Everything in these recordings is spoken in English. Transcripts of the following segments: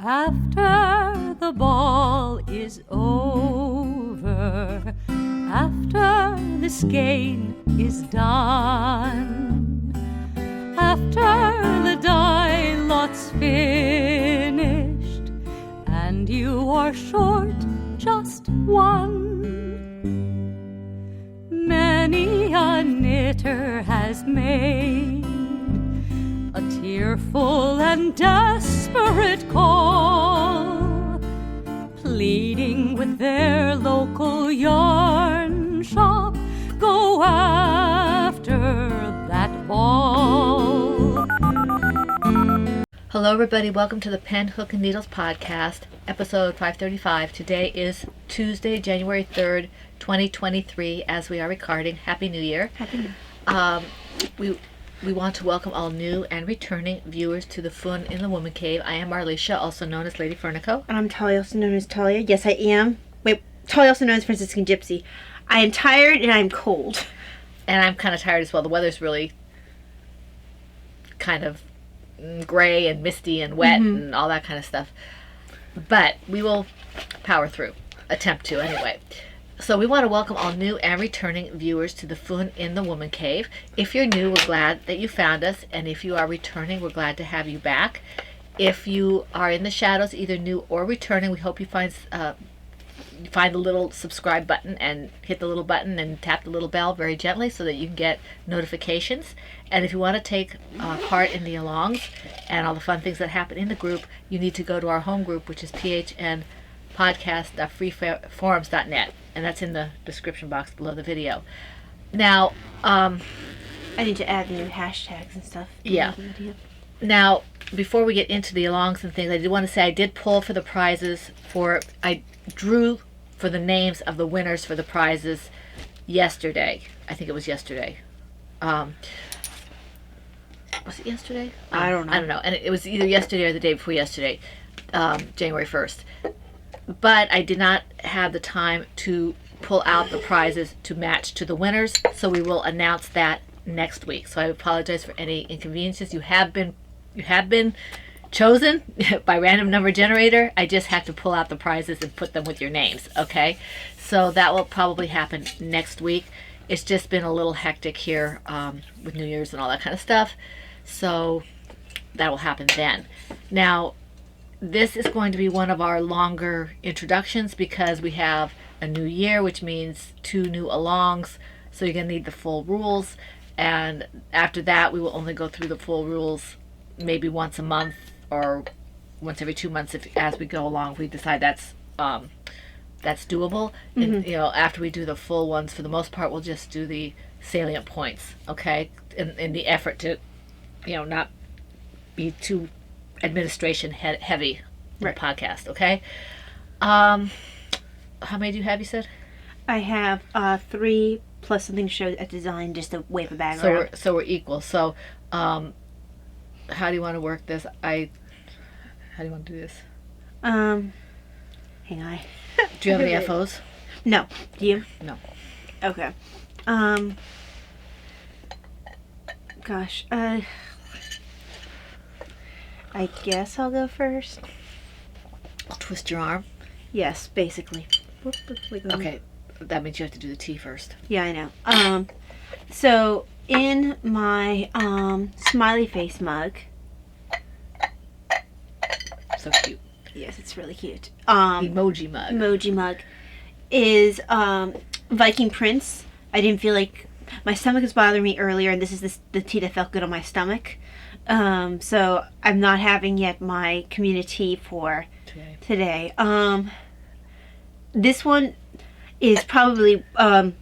After the ball is over, after the skein is done, after the die lot's finished, and you are short just one, many a knitter has made a tearful and desperate call, pleading with their local yarn shop, go after that ball. Hello everybody, welcome to the Pen, Hook, and Needles podcast, episode 535. Today is Tuesday, January 3rd, 2023, as we are recording. Happy New Year. Happy New Year. We want to welcome all new and returning viewers to the Fun in the Woman Cave. I am Marlisha, also known as Lady Fernico. And I'm Talia, also known as Talia. Yes, I am. Wait, Talia, also known as Franciscan Gypsy. I am tired and I'm cold. And I'm kind of tired as well. The weather's really kind of gray and misty and wet and all that kind of stuff. But we will power through. Attempt to, anyway. So we want to welcome all new and returning viewers to the Fun in the Woman Cave. If you're new, we're glad that you found us. And if you are returning, we're glad to have you back. If you are in the shadows, either new or returning, we hope you find the little subscribe button and hit the little button and tap the little bell very gently so that you can get notifications. And if you want to take part in the alongs and all the fun things that happen in the group, you need to go to our home group, which is phnpodcast.freeforums.net. And that's in the description box below the video. Now, I need to add the new hashtags and stuff. Yeah. Now, before we get into the alongs and things, I did want to say I did pull for the prizes I drew for the names of the winners for the prizes yesterday. I think it was yesterday. Was it yesterday? I don't know. I don't know. And it was either yesterday or the day before yesterday, January 1st. But I did not have the time to pull out the prizes to match to the winners, so we will announce that next week. So I apologize for any inconveniences. You have been chosen by random number generator. I just have to pull out the prizes and put them with your names, okay? So that will probably happen next week. It's just been a little hectic here with New Year's and all that kind of stuff. So that will happen then. Now, this is going to be one of our longer introductions because we have a new year, which means 2 new alongs. So you're going to need the full rules. And after that, we will only go through the full rules maybe once a month or once every 2 months as we go along. If we decide that's doable. And, after we do the full ones, for the most part, we'll just do the salient points, okay? In the effort to, not be too administration heavy in the podcast, okay? How many do you have, you said? I have 3 plus something to show a design just to wave a bag around. So we're equal. So how do you want to work this? How do you want to do this? Hang on. Do you have any FOs? No. Do you? No. Okay. Gosh. I guess I'll go first. Twist your arm? Yes, basically. Okay, that means you have to do the T first. Yeah, I know. So in my smiley face mug. So cute. Yes, it's really cute. Emoji mug. Emoji mug is Viking prints. I didn't feel like my stomach was bothering me earlier, and this is the tea that felt good on my stomach. So I'm not having yet my community for today. This one is probably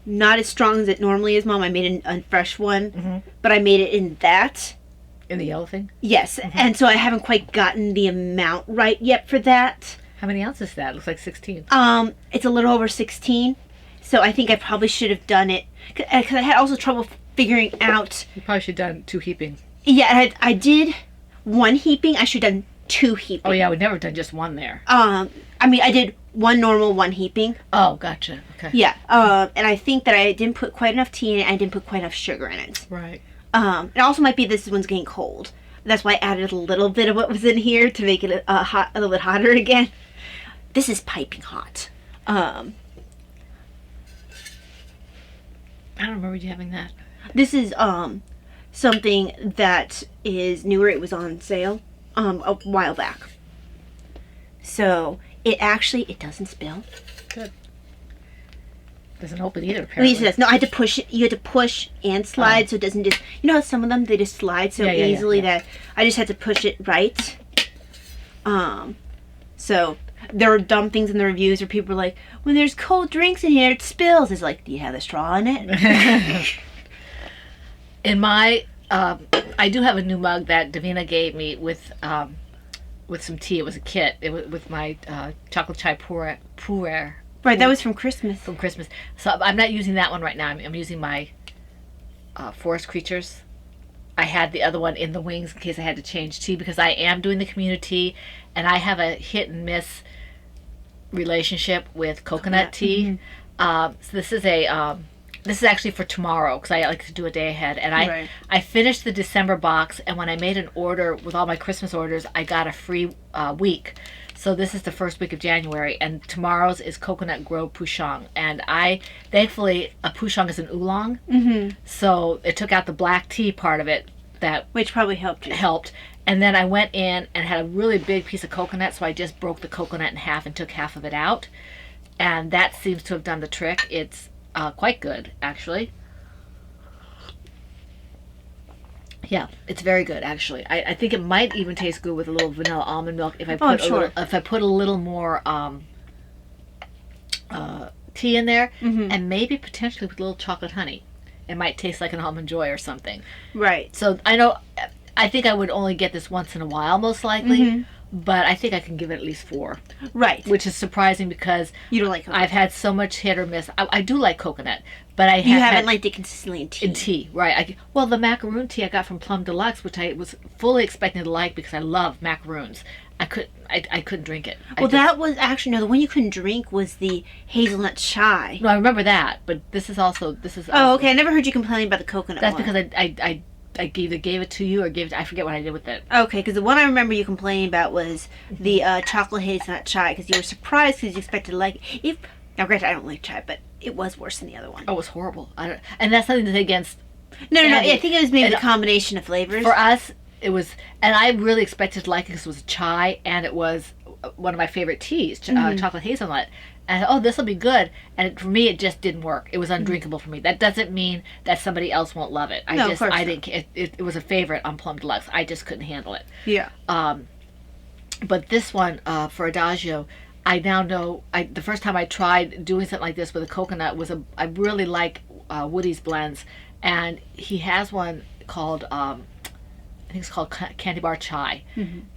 not as strong as it normally is, Mom. I made a fresh one, but I made it in that. In the yellow thing? Yes, and so I haven't quite gotten the amount right yet for that. How many ounces is that? It looks like 16. It's a little over 16, so I think I probably should have done it, because I had also trouble figuring out. You probably should have done 2 heaping. Yeah, I did 1 heaping. I should have done 2 heaping. Oh yeah, we've never done just 1 there. I did 1 normal, 1 heaping. Oh, gotcha. Okay. Yeah. And I think that I didn't put quite enough tea in it. I didn't put quite enough sugar in it. Right. It also might be this one's getting cold. That's why I added a little bit of what was in here to make it a little bit hotter again. This is piping hot. I don't remember you having that. This is something that is newer. It was on sale a while back. So it doesn't spill. Good. Doesn't open either, At apparently. least it does. No, I had to push it. You had to push and slide, so it doesn't just. You know how some of them they just slide so easily that I just had to push it right. So there were dumb things in the reviews where people were like, "When there's cold drinks in here, it spills." It's like, do you have a straw in it? In my, I do have a new mug that Davina gave me with some tea. It was a kit. It was with my chocolate chai puer. Right, that was from Christmas. From Christmas. So I'm not using that one right now. I'm using my forest creatures. I had the other one in the wings in case I had to change tea because I am doing the community and I have a hit and miss relationship with coconut tea. So this is actually for tomorrow because I like to do a day ahead. And I finished the December box, and when I made an order with all my Christmas orders, I got a free week. So this is the first week of January, and tomorrow's is Coconut Grove Pouchong. And thankfully, a Pouchong is an oolong, so it took out the black tea part of it. Which probably helped you. And then I went in and had a really big piece of coconut, so I just broke the coconut in half and took half of it out. And that seems to have done the trick. It's quite good, actually. Yeah, it's very good, actually. I think it might even taste good with a little vanilla almond milk if I put a little more tea in there, and maybe potentially with a little chocolate honey. It might taste like an almond joy or something. Right. So I think I would only get this once in a while, most likely. But I think I can give it at least 4. Right. Which is surprising because you don't like coconut. I've had so much hit or miss. I do like coconut, but you haven't liked it consistently in tea. In tea, right. Well, the macaroon tea I got from Plum Deluxe, which I was fully expecting to like because I love macaroons. I couldn't drink it. That was actually, no, the one you couldn't drink was the hazelnut chai. No, I remember that, but this is also. Oh, okay. I never heard you complaining about the coconut That's one. because I either gave it to you or I forget what I did with it. Okay, because the one I remember you complaining about was the chocolate hazelnut chai, because you were surprised because you expected to like it. Now, granted, I don't like chai, but it was worse than the other one. Oh, it was horrible. And that's something to say against. No. I think it was maybe the combination of flavors. For us, it was, and I really expected to like it because it was chai, and it was one of my favorite teas, chocolate hazelnut. And this will be good. And for me, it just didn't work. It was undrinkable for me. That doesn't mean that somebody else won't love it. I didn't. It was a favorite on Plum Deluxe. I just couldn't handle it. Yeah. But this one for Adagio, I now know. The first time I tried doing something like this with a coconut was I really like Woody's blends, and he has one called. I think it's called Candy Bar Chai,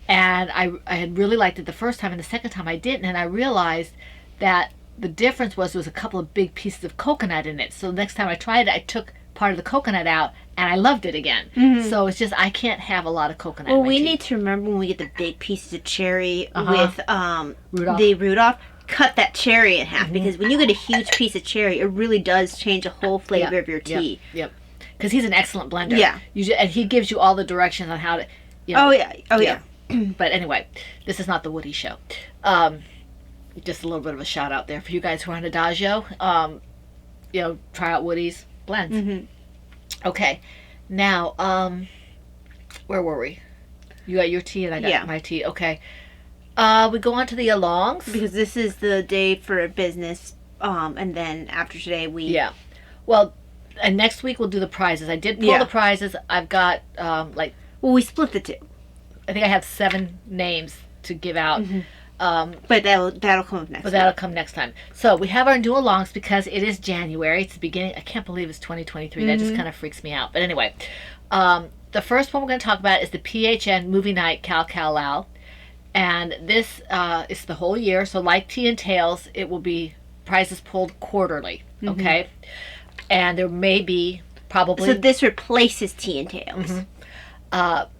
and I had really liked it the first time, and the second time I didn't, and I realized that the difference was there was a couple of big pieces of coconut in it. So the next time I tried it, I took part of the coconut out, and I loved it again. So it's just I can't have a lot of coconut. Well, in my we tea. need to remember when we get the big pieces of cherry with Rudolph. the Rudolph. Cut that cherry in half, because when you get a huge piece of cherry, it really does change the whole flavor of your tea. Yep. Because he's an excellent blender. Yeah. And he gives you all the directions on how to. Oh yeah. But anyway, this is not the Woody show. Just a little bit of a shout out there for you guys who are on Adagio. Try out Woody's blends. Okay. Now, where were we? You got your tea and I got my tea. Okay. We go on to the alongs. Because this is the day for business, and then after today we... Yeah. Well, and next week we'll do the prizes. I did pull the prizes. I've got, Well, we split the two. I think I have 7 names to give out. But that'll come up next time. That'll come next time. So we have our new alongs because it is January. It's the beginning. I can't believe it's 2023. That just kind of freaks me out. But anyway, the first one we're going to talk about is the PHN Movie Night Cal Cal Lao. And this is the whole year. So like Tea and Tails, it will be prizes pulled quarterly. Okay? And there may be probably... So this replaces Tea and Tails.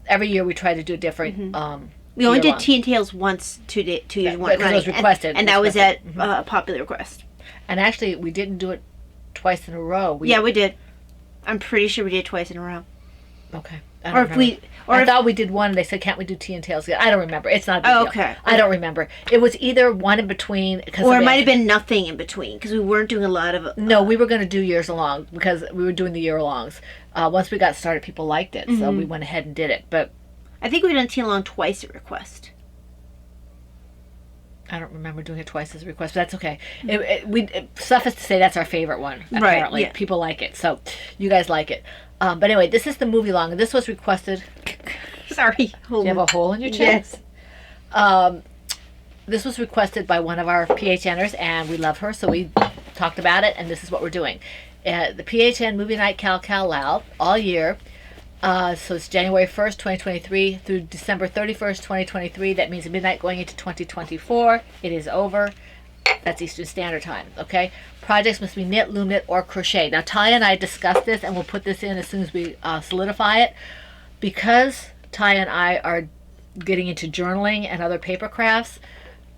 Every year we try to do a different... we only did Tea and Tails once, 2 years because it was requested. And that was at a popular request. And actually, we didn't do it twice in a row. We did. I'm pretty sure we did it twice in a row. Okay. Or if we, or I if, thought we did one and they said, can't we do tea and tails together? I don't remember. It's not a big Oh, deal. okay. I don't remember. It was either one in between. or it might have been nothing in between because we weren't doing a lot of. No, we were going to do years along because we were doing the year alongs. Once we got started, people liked it. So we went ahead and did it. But I think we've done tea along twice at request. I don't remember doing it twice as a request, but that's okay. Suffice to say, that's our favorite one. Right, Apparently, yeah. people like it, so you guys like it. But anyway, this is the movie long, and this was requested. Sorry. Do you have a hole in your chest? Yes. This was requested by one of our PHNers, and we love her, so we talked about it, and this is what we're doing. The PHN Movie Night Cal Loud all year. So it's January 1st, 2023 through December 31st, 2023. That means midnight going into 2024. It is over. That's Eastern Standard Time, okay? Projects must be knit, loom knit, or crochet. Now, Ty and I discussed this, and we'll put this in as soon as we solidify it. Because Ty and I are getting into journaling and other paper crafts,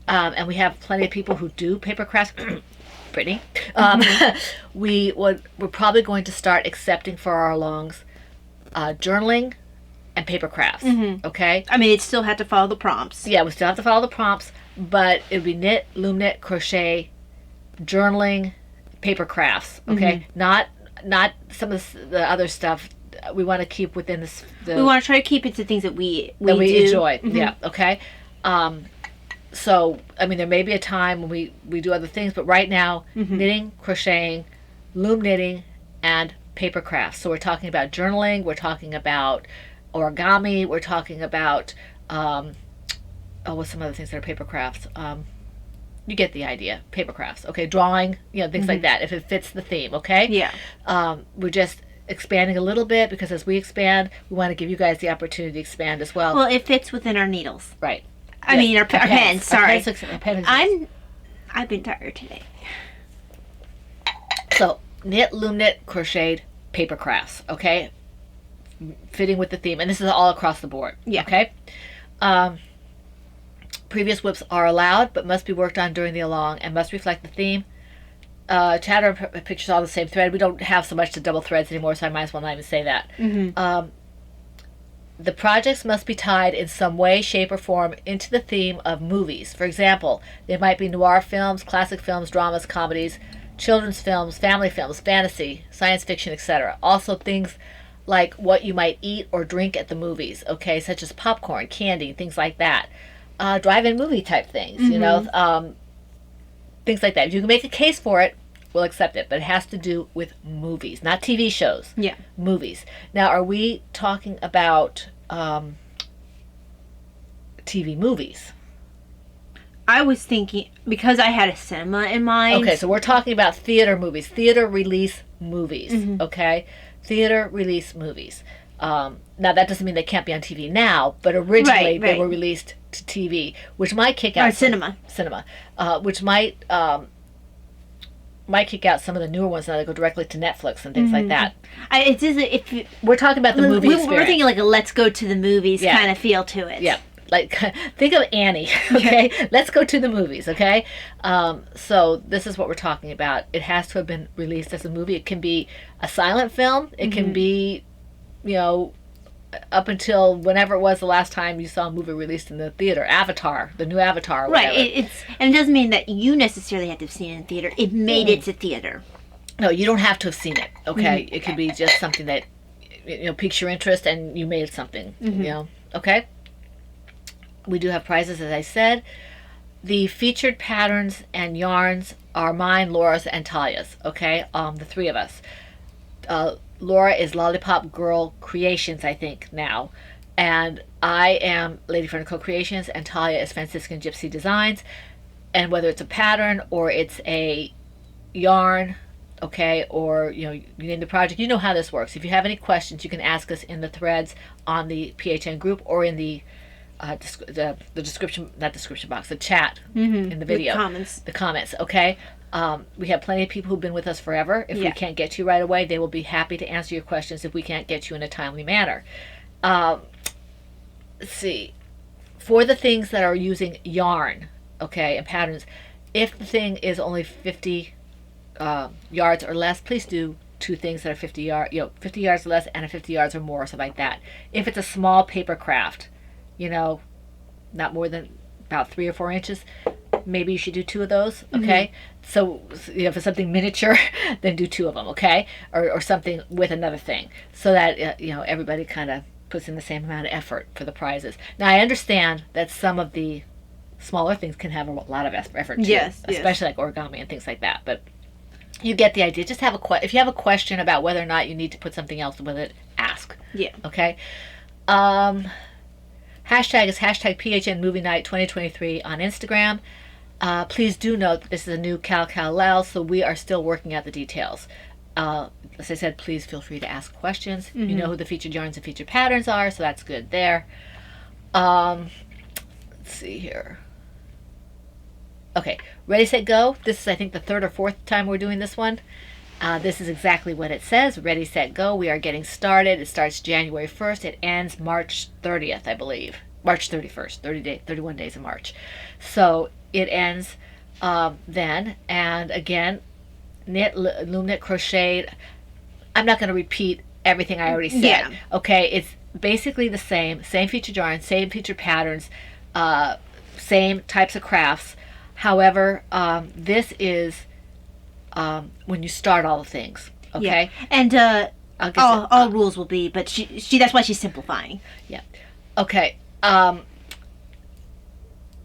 and we have plenty of people who do paper crafts, Brittany, we're probably going to start accepting for our longs journaling and paper crafts, okay? I mean, it still had to follow the prompts. Yeah, we still have to follow the prompts, but it would be knit, loom knit, crochet, journaling, paper crafts, okay? Not some of the other stuff. We want to keep within this. We want to try to keep it to things that we do. Enjoy. Mm-hmm. Yeah, okay? So, I mean, there may be a time when we do other things, but right now, knitting, crocheting, loom knitting, and paper crafts. So we're talking about journaling, we're talking about origami, we're talking about what's some other things that are paper crafts? You get the idea. Paper crafts, okay? Drawing, things like that, if it fits the theme, okay? Yeah. We're just expanding a little bit because as we expand, we want to give you guys the opportunity to expand as well. Well, it fits within our needles. Right. I mean, our pens. Sorry. Our pens. I've been tired today. So, knit, loom knit, crocheted, paper crafts, okay? Fitting with the theme. And this is all across the board, Yeah. okay? Previous whips are allowed, but must be worked on during the along and must reflect the theme. Chatter and pictures all the same thread. We don't have so much to double threads anymore, so I might as well not even say that. The projects must be tied in some way, shape, or form into the theme of movies. For example, they might be noir films, classic films, dramas, comedies, children's films, family films, fantasy, science fiction, etc. Also things like what you might eat or drink at the movies, okay, such as popcorn, candy, things like that. Drive-in movie type things, things like that. If you can make a case for it, we'll accept it, but it has to do with movies, not TV shows. Yeah. Movies. Now, are we talking about TV movies? I was thinking, because I had a cinema in mind. Okay, so we're talking about theater movies, theater release movies, okay? Theater release movies. Now, that doesn't mean they can't be on TV now, but originally Right. they were released to TV, which might kick out... Or cinema. Which might kick out some of the newer ones now that go directly to Netflix and things like that. It's just if you, We're talking about the movie experience. we're thinking like a let's go to the movies Yeah. kind of feel to it. Yeah. Like, think of Annie, okay? Let's go to the movies, okay? So this is what we're talking about. It has to have been released as a movie. It can be a silent film. It can be, up until whenever it was the last time you saw a movie released in the theater. Avatar, the new Avatar, or whatever. Right. And it doesn't mean that you necessarily have to have seen it in theater. It made it to theater. No, you don't have to have seen it, okay? It could be just something that, piques your interest and you made something, okay? We do have prizes, as I said. The featured patterns and yarns are mine, Laura's, and Talia's, okay? The three of us. Laura is Lollipop Girl Creations, I think, now. And I am Lady Fernico Creations, and Talia is Franciscan Gypsy Designs. And whether it's a pattern or it's a yarn, okay, or, you name the project, you know how this works. If you have any questions, you can ask us in the threads on the PHN group or in the description, not description box, the chat in the video. The comments, okay? We have plenty of people who've been with us forever. If we can't get to you right away, they will be happy to answer your questions if we can't get you in a timely manner. Let's see. For the things that are using yarn, okay, and patterns, if the thing is only 50 yards or less, please do two things that are 50 yards, 50 yards or less and a 50 yards or more, or something like that. If it's a small paper craft, not more than about 3 or 4 inches, maybe you should do 2 of those, okay? So if it's something miniature, then do 2 of them, okay? Or something with another thing, so that everybody kind of puts in the same amount of effort for the prizes. Now I understand that some of the smaller things can have a lot of effort too, yes, especially like origami and things like that, but you get the idea. Just if you have a question about whether or not you need to put something else with it, ask. Yeah. Okay. Hashtag is hashtag PHN Movie Night 2023 on Instagram. Please do note that this is a new Cal so we are still working out the details. As I said, please feel free to ask questions. You know who the featured yarns and featured patterns are, so that's good there. Let's see here. Okay, ready, set, go. This is, I think, the 3rd or 4th time we're doing this one. This is exactly what it says. Ready, set, go. We are getting started. It starts January 1st. It ends March 30th, I believe. March 31st, 31 days of March. So it ends then. And again, knit, loom knit, crochet. I'm not going to repeat everything I already said. Yeah. Okay, it's basically the same featured yarn, same featured patterns, same types of crafts. However, this is when you start all the things, okay? Yeah. And all rules will be, but she that's why she's simplifying. Yeah. Okay.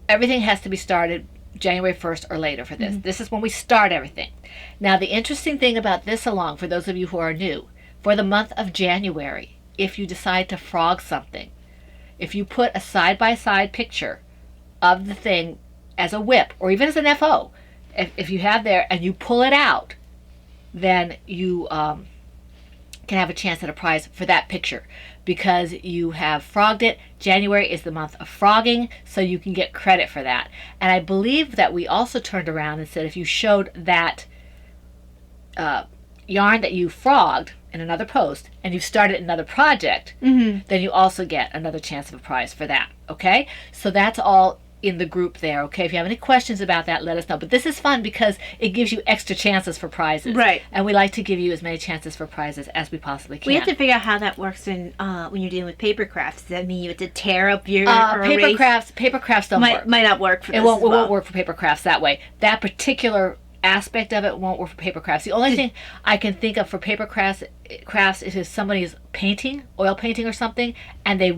Everything has to be started January 1st or later for this. This is when we start everything. Now, the interesting thing about this along, for those of you who are new, for the month of January, if you decide to frog something, if you put a side-by-side picture of the thing as a whip, or even as an FO, if you have there, and you pull it out, then you can have a chance at a prize for that picture, because you have frogged it. January is the month of frogging, so you can get credit for that. And I believe that we also turned around and said if you showed that yarn that you frogged in another post, and you've started another project, then you also get another chance of a prize for that, okay? So that's all in the group there, okay? If you have any questions about that, let us know. But this is fun because it gives you extra chances for prizes. Right. And we like to give you as many chances for prizes as we possibly can. We have to figure out how that works when you're dealing with paper crafts. Does that mean you have to tear up your paper crafts don't work. Might not work for this. It won't work for paper crafts that way. That particular aspect of it won't work for paper crafts. The only thing I can think of for paper crafts is if somebody is painting, oil painting or something, and they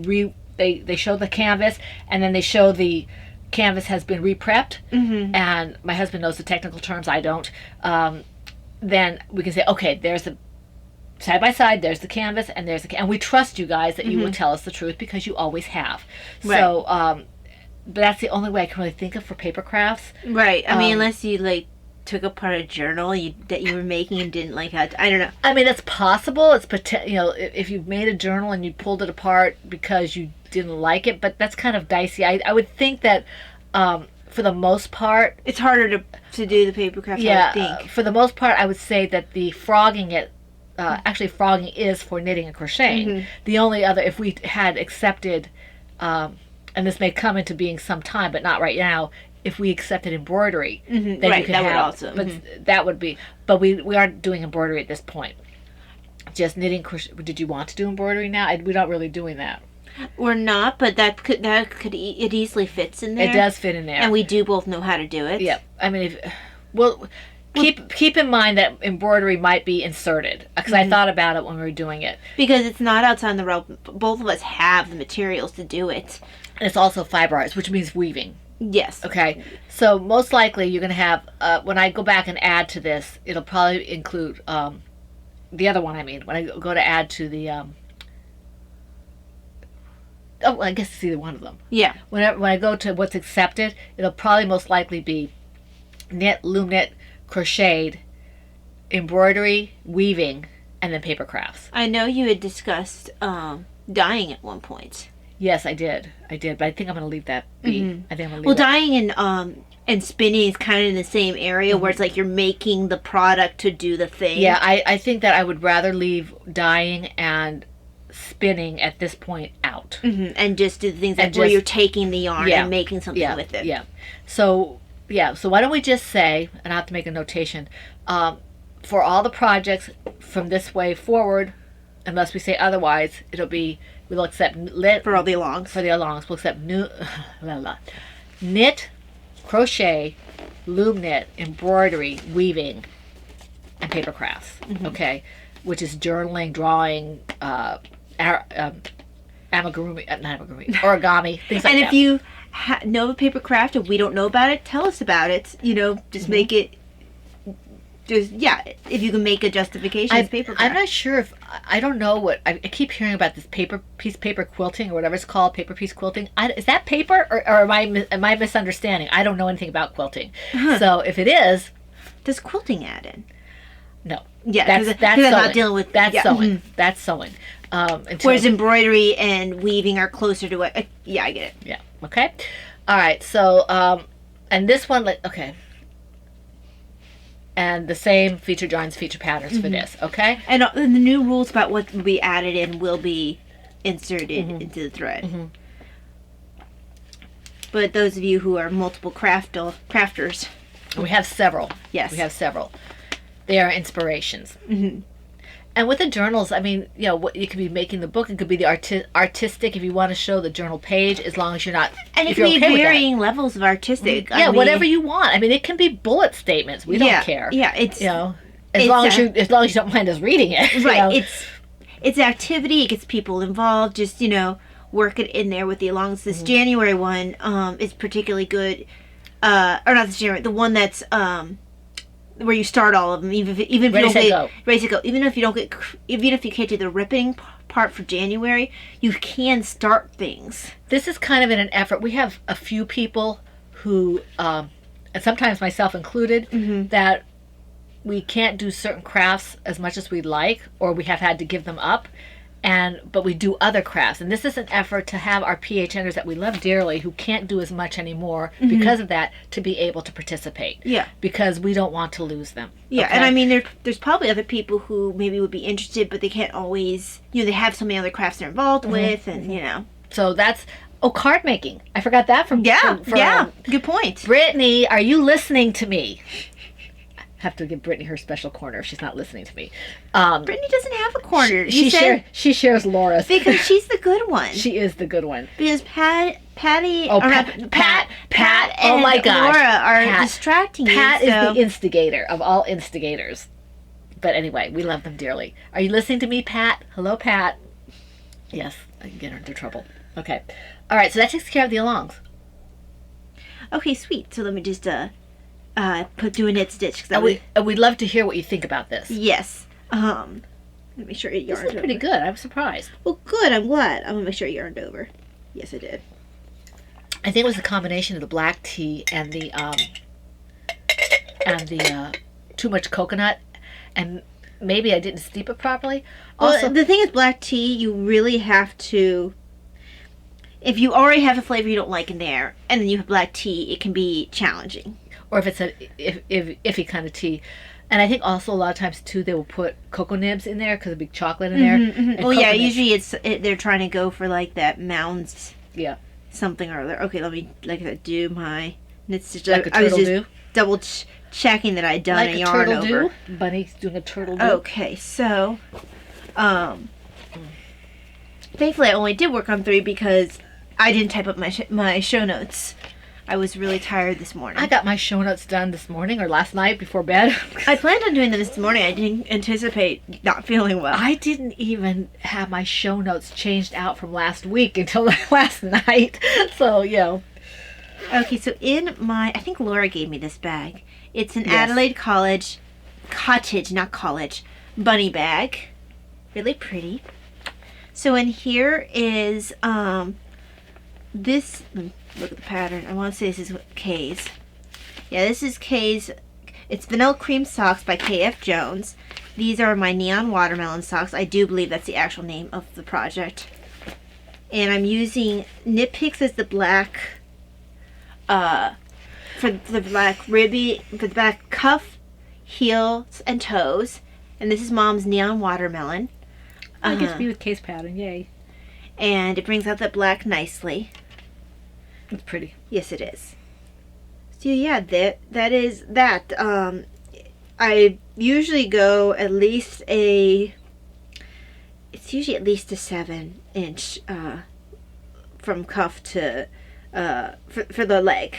show the canvas, and then they show the canvas has been re-prepped, and my husband knows the technical terms, I don't, then we can say, okay, there's the side by side, there's the canvas, and there's the and we trust you guys that you will tell us the truth, because you always have. Right. So but that's the only way I can really think of for paper crafts. Right. I mean, unless you took apart a journal that you were making and didn't like how I don't know. I mean, that's possible. It's if you made a journal and you pulled it apart because you didn't like it, but that's kind of dicey. I would think that for the most part, it's harder to do the paper craft. Yeah, I would think. For the most part, I would say that the frogging it. Actually, frogging is for knitting and crocheting. The only other, if we had accepted, and this may come into being sometime, but not right now, if we accepted embroidery, then right, you could that have, would also. But that would be, but we aren't doing embroidery at this point. Just knitting, crochet. Did you want to do embroidery now? We're not really doing that. We're not, but it easily fits in there. It does fit in there, and we do both know how to do it. Yep. I mean, keep in mind that embroidery might be inserted, because I thought about it when we were doing it. Because it's not outside the realm. Both of us have the materials to do it. And it's also fiberized, which means weaving. Yes. Okay. So most likely you're going to have, when I go back and add to this, it'll probably include the other one, when I go to add to the, I guess it's either one of them. Yeah. When I go to what's accepted, it'll probably most likely be knit, loom knit, crocheted, embroidery, weaving, and then paper crafts. I know you had discussed dyeing at one point. Yes, I did, but I think I'm going to leave that be. I think I'm going to leave dyeing and spinning is kind of in the same area, where it's like you're making the product to do the thing. Yeah, I think that I would rather leave dyeing and spinning at this point out. And just do the things where you're taking the yarn and making something with it. So why don't we just say, and I have to make a notation, for all the projects from this way forward, unless we say otherwise, we'll accept For all the alongs. for the alongs. We'll accept knit, crochet, loom knit, embroidery, weaving, and paper crafts. Okay, which is journaling, drawing, origami, things like And that. if you know a paper craft and we don't know about it, tell us about it. You know, just make it. Just if you can make a justification, it's paper craft. I'm not sure if I don't know what I keep hearing about this paper quilting or whatever it's called, paper piece quilting. Is that paper or am I misunderstanding? I don't know anything about quilting. So if it is, Does quilting add in? no. Yeah, that's I'm sewing. not dealing with Sewing. That's sewing. Whereas embroidery and weaving are closer to it. Yeah, I get it. Yeah. Okay. All right. So and this one, okay. And the same feature drawings, feature patterns for this. Okay. And the new rules about what will be added in will be inserted into the thread. But those of you who are multiple crafters, We have several. Yes. We have several. They are inspirations. And with the journals, I mean, you know, what you could be making the book. It could be the artistic if you want to show the journal page, as long as you're not. and it if can you're be okay with that. varying levels of artistic. I Yeah, mean, whatever you want. I mean, it can be bullet statements. We don't care. Yeah, it's You know, as it's long as you don't mind us reading it. you right. know. It's activity. It gets people involved. Just work it in there with the alongs. This January one is particularly good. Or not this January. The one that's where you start all of them, even if you Ready, don't set, get go. ready to go. Even if you can't do the ripping part for January, you can start things. This is kind of in an effort. We have a few people who, and sometimes myself included, that we can't do certain crafts as much as we'd like, or we have had to give them up. But we do other crafts, and this is an effort to have our PHNers that we love dearly, who can't do as much anymore because of that, to be able to participate. Yeah. Because we don't want to lose them. Yeah, okay? and I mean, there's probably other people who maybe would be interested, but they can't always. They have so many other crafts they're involved with, and So that's card making. I forgot that from Good point. Brittany. Are you listening to me? Have to give Brittany her special corner if she's not listening to me. Brittany doesn't have a corner. She shares Laura's because she's the good one. She is the good one. Because Patty, Oh, or Pat. and Oh my gosh, Laura are Pat. distracting Pat you. is so- the instigator of all instigators. But anyway, we love them dearly. Are you listening to me, Pat? Hello, Pat. Yes, I can get her into trouble. Okay. All right, so that takes care of the alongs. Okay, sweet. So let me just do a knit stitch. We'd love to hear what you think about this. Yes. Let me make sure it This yarned is pretty over. good. I'm surprised. Well, good. I'm glad. I'm gonna make sure it yarned over. Yes, I did. I think it was a combination of the black tea and the too much coconut, and maybe I didn't steep it properly. Also, Well, the thing is, black tea, you really have to. If you already have a flavor you don't like in there, and then you have black tea, it can be challenging. or if it's a iffy kind of tea. And I think also a lot of times too they will put cocoa nibs in there because of big chocolate in there. And Well, yeah, cocoa nibs. usually they're trying to go for like that mounds Yeah, something or other. Okay, let me do my knit stitch. like a I was turtle just do. double checking that I'd done Like a a yarn turtle over. do. Bunny's doing a turtle do. Okay, so thankfully I only did work on 3 because I didn't type up my show notes. I was really tired this morning. I got my show notes done this morning or last night before bed. I planned on doing them this morning. I didn't anticipate not feeling well. I didn't even have my show notes changed out from last week until last night. So, Okay, so in I think Laura gave me this bag. It's an Yes. Adelaide Cottage, not college, bunny bag. Really pretty. So in here is this. Look at the pattern. I want to say this is Kay's. Yeah, this is Kay's. It's Vanilla Cream Socks by KF Jones. These are my neon watermelon socks. I do believe that's the actual name of the project. And I'm using Knit Picks as the black, for the black ribby, for the black cuff, heels, and toes. And this is Mom's neon watermelon. I get to be with case pattern. Yay. And it brings out that black nicely. It's pretty. Yes, it is. So yeah, that is that. I usually go at least it's usually at least a 7-inch from cuff to for the leg.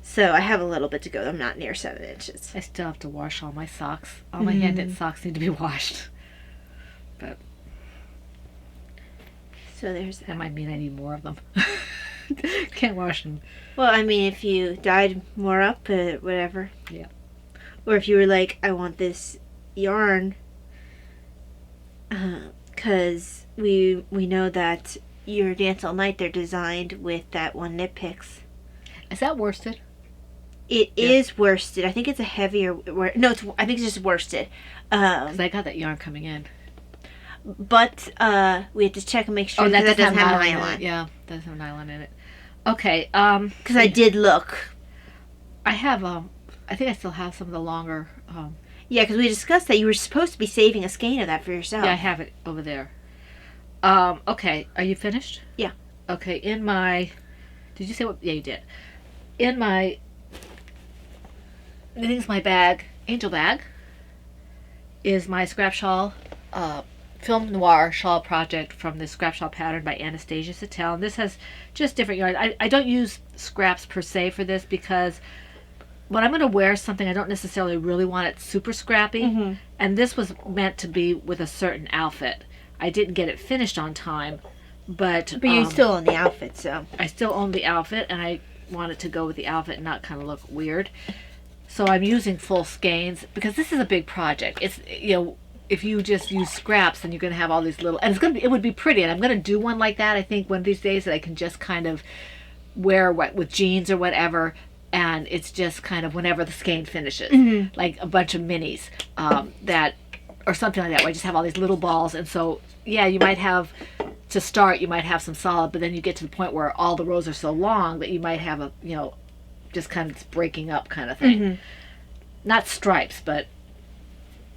So I have a little bit to go. I'm not near 7 inches. I still have to wash all my socks. All my hand-knit socks need to be washed. But So there's that might mean I need more of them. Can't wash them. Well, I mean, if you dyed more up, whatever. Yeah. Or if you were like, I want this yarn, because we know that your Dance All Night, they're designed with that one Knit Picks. Is that worsted? It is worsted. I think it's a heavier. No, I think it's just worsted. Because I got that yarn coming in. But we have to check and make sure that doesn't have nylon. nylon. Yeah, doesn't have nylon in it. Okay. Because I did look. I have I think I still have some of the longer. Yeah, because we discussed that you were supposed to be saving a skein of that for yourself. Yeah, I have it over there. Okay, are you finished? Yeah. Okay, in my... Did you say what... Yeah, you did. In my... I think it's my bag, angel bag, is my scrap shawl, film noir shawl project from the scrap shawl pattern by Anastasia Sattel. And this has just different yarns. I don't use scraps per se for this because when I'm going to wear something, I don't necessarily really want it super scrappy. And this was meant to be with a certain outfit. I didn't get it finished on time, but you still own the outfit, so. I still own the outfit, and I want it to go with the outfit and not kind of look weird. So I'm using full skeins because this is a big project. It's, you know, if you just use scraps, then you're going to have all these little, and it would be pretty. And I'm going to do one like that. I think one of these days that I can just kind of wear with jeans or whatever, and it's just kind of whenever the skein finishes, like a bunch of minis that, or something like that, where I just have all these little balls. And so, yeah, you might have, to start, you might have some solid, but then you get to the point where all the rows are so long that you might have a, you know, just kind of breaking up kind of thing. Not stripes, but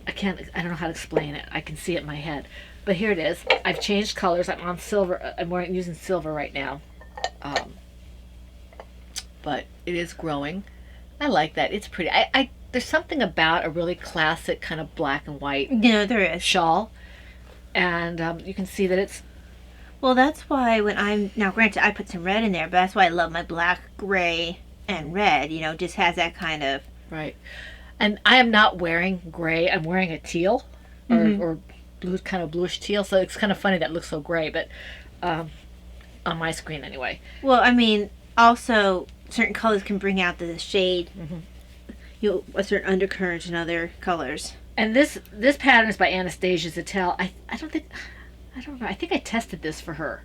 I don't know how to explain it. I can see it in my head. But here it is. I've changed colors. I'm on silver. I'm using silver right now. But it is growing. I like that. It's pretty. There's something about a really classic kind of black and white There is. shawl. And you can see that it's... Well, that's why now granted, I put some red in there, but that's why I love my black, gray, and red, you know, just has that kind of... Right. And I am not wearing gray. I'm wearing a teal or blue, kind of bluish teal. So it's kind of funny that it looks so gray, but on my screen anyway. Well, I mean, also certain colors can bring out the shade, a certain undercurrent in other colors. And this pattern is by Anastasia Sattel. I don't know. I think I tested this for her.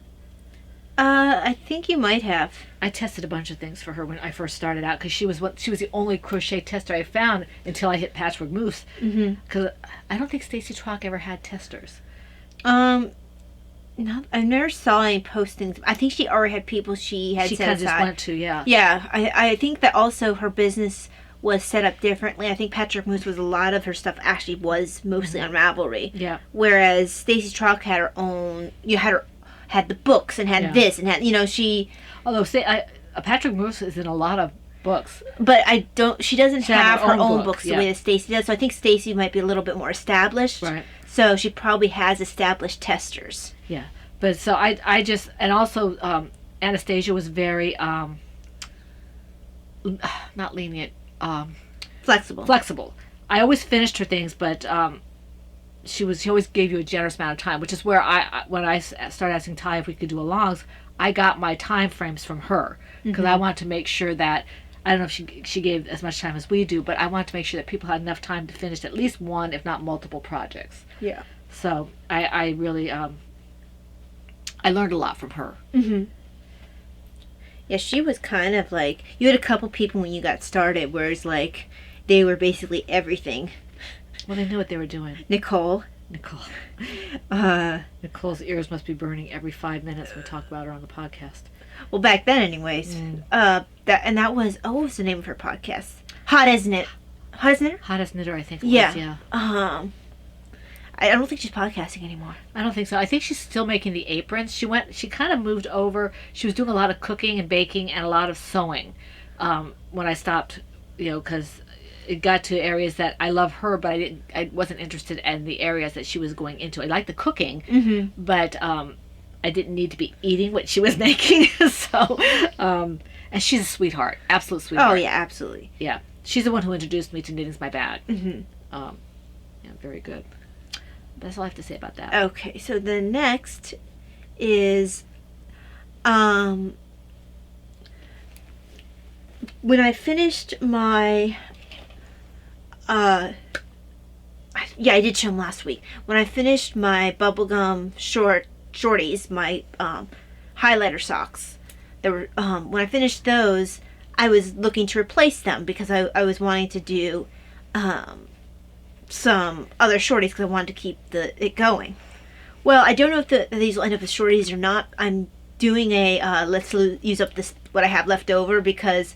I think you might have. I tested a bunch of things for her when I first started out because she was the only crochet tester I found until I hit Patchwork Moose. Because I don't think Stacy Trock ever had testers. I never saw any postings. I think she already had people she had set aside. She just went to, yeah. Yeah, I think that also her business was set up differently. I think Patchwork Moose was a lot of her stuff actually was mostly on Ravelry. Yeah. Whereas Stacy Trock had her own. Had the books and had this and had, you know, she. Although Patchwork Moose is in a lot of books, but she doesn't have her own books the way that Stacy does. So I think Stacy might be a little bit more established. Right. So she probably has established testers. Yeah. But so I just, and also Anastasia was very not lenient. Flexible. I always finished her things, but she always gave you a generous amount of time, which is where when I started asking Ty if we could do alongs, I got my time frames from her because I want to make sure that, I don't know if she gave as much time as we do, but I want to make sure that people had enough time to finish at least one, if not multiple projects. Yeah. So I really I learned a lot from her. Yeah, she was kind of like, you had a couple people when you got started where it's like they were basically everything. Well, they knew what they were doing. Nicole. Nicole's ears must be burning every 5 minutes when we talk about her on the podcast. Well, back then, anyways. That was, what was the name of her podcast? Hottest Knitter? Hottest Knitter, I think it was, yeah. I don't think she's podcasting anymore. I don't think so. I think she's still making the aprons. She kind of moved over. She was doing a lot of cooking and baking and a lot of sewing when I stopped, you know, because it got to areas that I love her, but I wasn't interested in the areas that she was going into. I like the cooking, but I didn't need to be eating what she was making. So, and she's a sweetheart, absolute sweetheart. Oh yeah, absolutely. Yeah, she's the one who introduced me to Knitting's My Bag. Mm-hmm. Yeah, very good. That's all I have to say about that. Okay, so the next is when I finished my I did show them last week. When I finished my bubblegum shorties, my highlighter socks, there were when I finished those, I was looking to replace them because I was wanting to do some other shorties because I wanted to keep it going. Well, I don't know if these will end up as shorties or not. I'm doing a let's use up what I have left over, because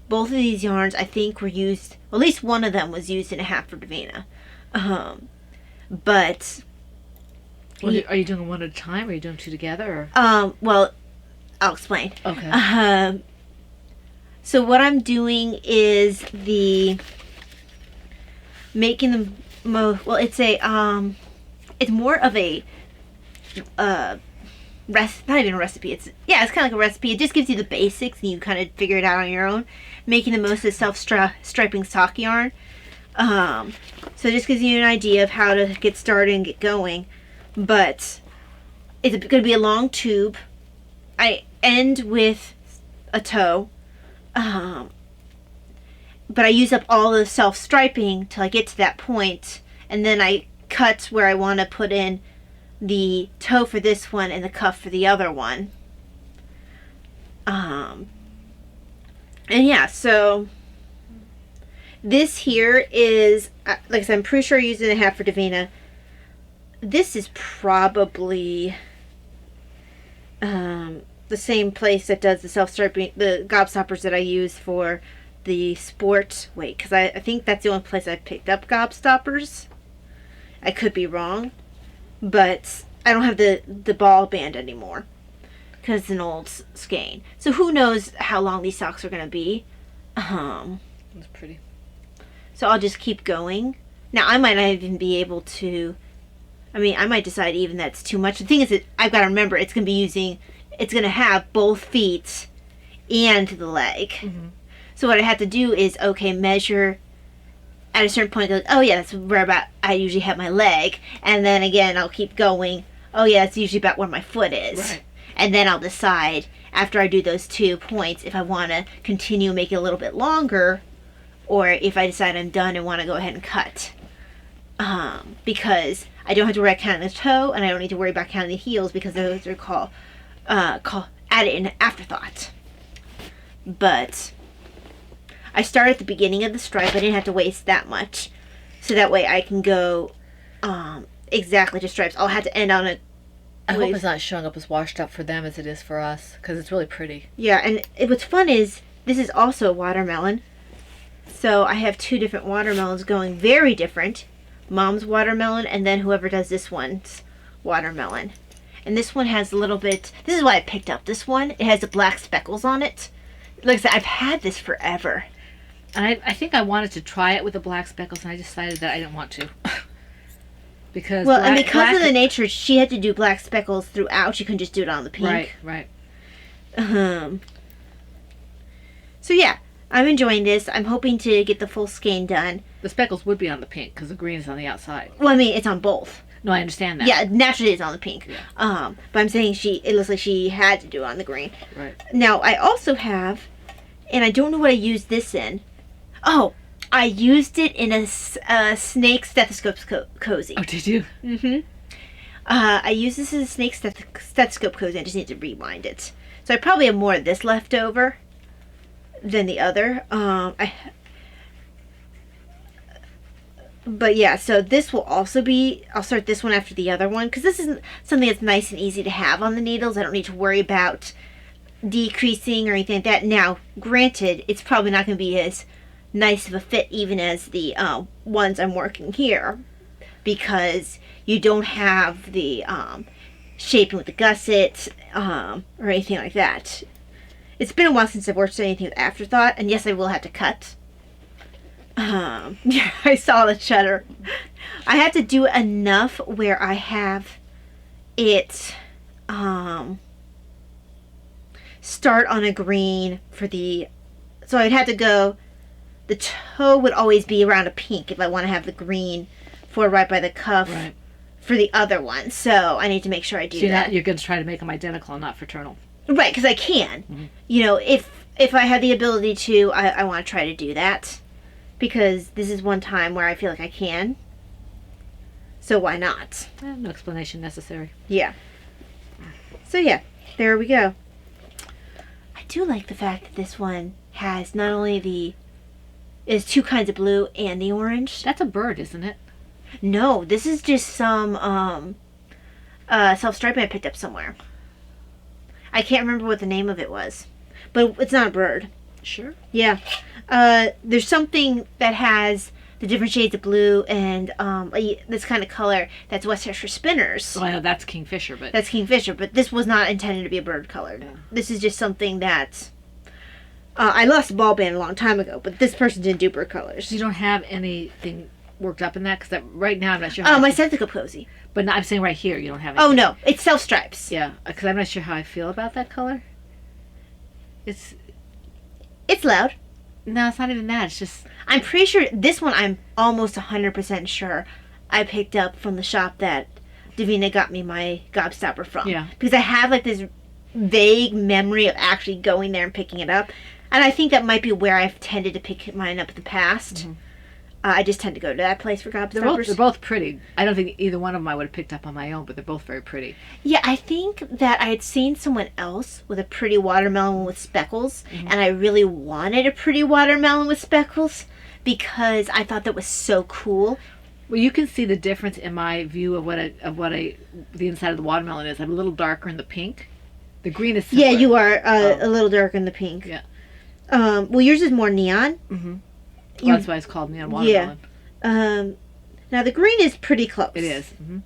both of these yarns I think were used, well, at least one of them was used in a half for Davina. But Well, are you doing one at a time, or are you doing two together? Or? Well, I'll explain. Okay. So what I'm doing is making them well, it's it's more of a not even a recipe. It's kind of like a recipe. It just gives you the basics and you kind of figure it out on your own. Making the most of self-striping sock yarn. So it just gives you an idea of how to get started and get going. But it's going to be a long tube. I end with a toe. But I use up all the self-striping till I get to that point, and then I cut where I want to put in the toe for this one and the cuff for the other one. And yeah, so this here is, like I said, I'm pretty sure I'm using a half for Davina. This is probably the same place that does the self-striping, the gobstoppers that I use for the sport weight, because I think that's the only place I picked up gobstoppers. I could be wrong, but I don't have the ball band anymore because it's an old skein. So who knows how long these socks are going to be. That's pretty. So I'll just keep going. Now I might not even be able to, I might decide even that's too much. The thing is that I've got to remember it's going to have both feet and the leg. Mm-hmm. So what I have to do is, measure at a certain point, go, oh yeah, that's where about I usually have my leg. And then again, I'll keep going, oh yeah, that's usually about where my foot is. Right. And then I'll decide, after I do those 2 points, if I want to continue, make it a little bit longer, or if I decide I'm done and want to go ahead and cut. Because I don't have to worry about counting the toe, and I don't need to worry about counting the heels, because those are added in afterthought. But I started at the beginning of the stripe. I didn't have to waste that much. So that way I can go exactly to stripes. I'll have to end on a... I hope it's not showing up as washed up for them as it is for us, because it's really pretty. Yeah, and what's fun is this is also a watermelon. So I have 2 different watermelons going very different. Mom's watermelon, and then whoever does this one's watermelon. And this one has a little bit... This is why I picked up this one. It has the black speckles on it. Like I said, I've had this forever. And I think I wanted to try it with the black speckles, and I decided that I didn't want to. Because because of the nature, she had to do black speckles throughout. She couldn't just do it on the pink. Right. So yeah, I'm enjoying this. I'm hoping to get the full skein done. The speckles would be on the pink, because the green is on the outside. Well, it's on both. No, I understand that. Yeah, naturally it's on the pink. Yeah. But I'm saying it looks like she had to do it on the green. Right. Now, I also have, and I don't know what I used this in. Oh, I used it in a snake stethoscope cozy. Oh, did you? Mm-hmm. I used this as a snake stethoscope cozy. I just need to rewind it. So I probably have more of this left over than the other. But yeah, so this will also be, I'll start this one after the other one, because this is something that's nice and easy to have on the needles. I don't need to worry about decreasing or anything like that. Now, granted, it's probably not going to be as nice of a fit even as the ones I'm working here, because you don't have the shaping with the gusset or anything like that. It's been a while since I've worked anything with afterthought, and yes, I will have to cut. Yeah, I saw the cheddar. I have to do enough where I have it start on a green for the, so I'd have to go, the toe would always be around a pink if I want to have the green for right by the cuff for the other one. So I need to make sure I do that. You're going to try to make them identical and not fraternal. Right, because I can. You know, if I have the ability to, I want to try to do that. Because this is one time where I feel like I can. So why not? No explanation necessary. Yeah. So yeah, there we go. I do like the fact that this one has not only is two kinds of blue and the orange. That's a bird, isn't it? No, this is just some self-striping I picked up somewhere. I can't remember what the name of it was. But it's not a bird. Sure. Yeah. There's something that has the different shades of blue and this kind of color that's Westchester Spinners. Well, I know that's Kingfisher, but... That's Kingfisher, but this was not intended to be a bird colored. Yeah. This is just something that... I lost a ball band a long time ago, but this person didn't do bird colors. You don't have anything worked up in that? Because right now I'm not sure how... Oh, my Sensical Cozy. But I'm saying right here you don't have anything. Oh, no. It's self-stripes. Yeah, because I'm not sure how I feel about that color. It's loud. No, it's not even that. It's just... I'm pretty sure this one I'm almost 100% sure I picked up from the shop that Davina got me my gobstopper from. Yeah. Because I have like this vague memory of actually going there and picking it up. And I think that might be where I've tended to pick mine up in the past. Mm-hmm. I just tend to go to that place for gobstoppers. They're both pretty. I don't think either one of them I would have picked up on my own, but they're both very pretty. Yeah, I think that I had seen someone else with a pretty watermelon with speckles, and I really wanted a pretty watermelon with speckles because I thought that was so cool. Well, you can see the difference in my view of the inside of the watermelon is. I'm a little darker in the pink. The green is similar. Yeah, you are a little darker in the pink. Yeah. Well, yours is more neon. Mm-hmm. Well, that's why it's called neon watermelon. Yeah. Now the green is pretty close. It is. Mm-hmm.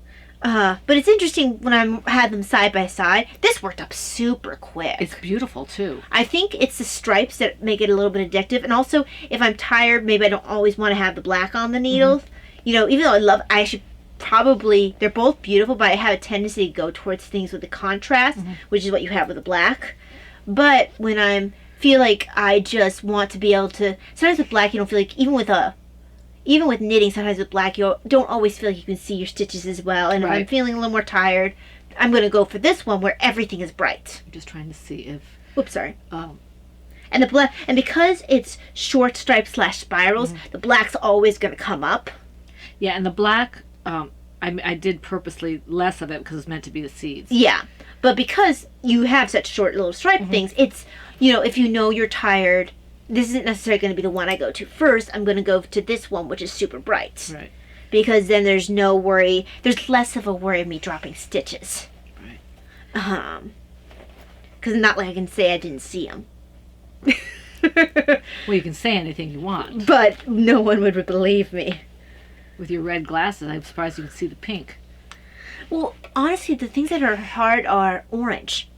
But it's interesting when I had them side by side. This worked up super quick. It's beautiful too. I think it's the stripes that make it a little bit addictive, and also if I'm tired, maybe I don't always want to have the black on the needles. You know, even though I should probably, they're both beautiful, but I have a tendency to go towards things with the contrast, which is what you have with the black. But when I feel like I just want to be able to, sometimes with black you don't feel like, even with knitting, sometimes with black you don't always feel like you can see your stitches as well. And if I'm feeling a little more tired, I'm going to go for this one where everything is bright. I'm just trying to see if... Oops, sorry. And the black, and because it's short stripes / spirals, the black's always going to come up. Yeah, and the black, I did purposely less of it because it's meant to be the seeds. Yeah, but because you have such short little stripe things, it's, you know, if you know you're tired, this isn't necessarily going to be the one I go to first. I'm going to go to this one, which is super bright. Right. Because then there's no worry. There's less of a worry of me dropping stitches. Right. Because not like I can say I didn't see them. Well, you can say anything you want. But no one would believe me. With your red glasses, I'm surprised you can see the pink. Well, honestly, the things that are hard are orange.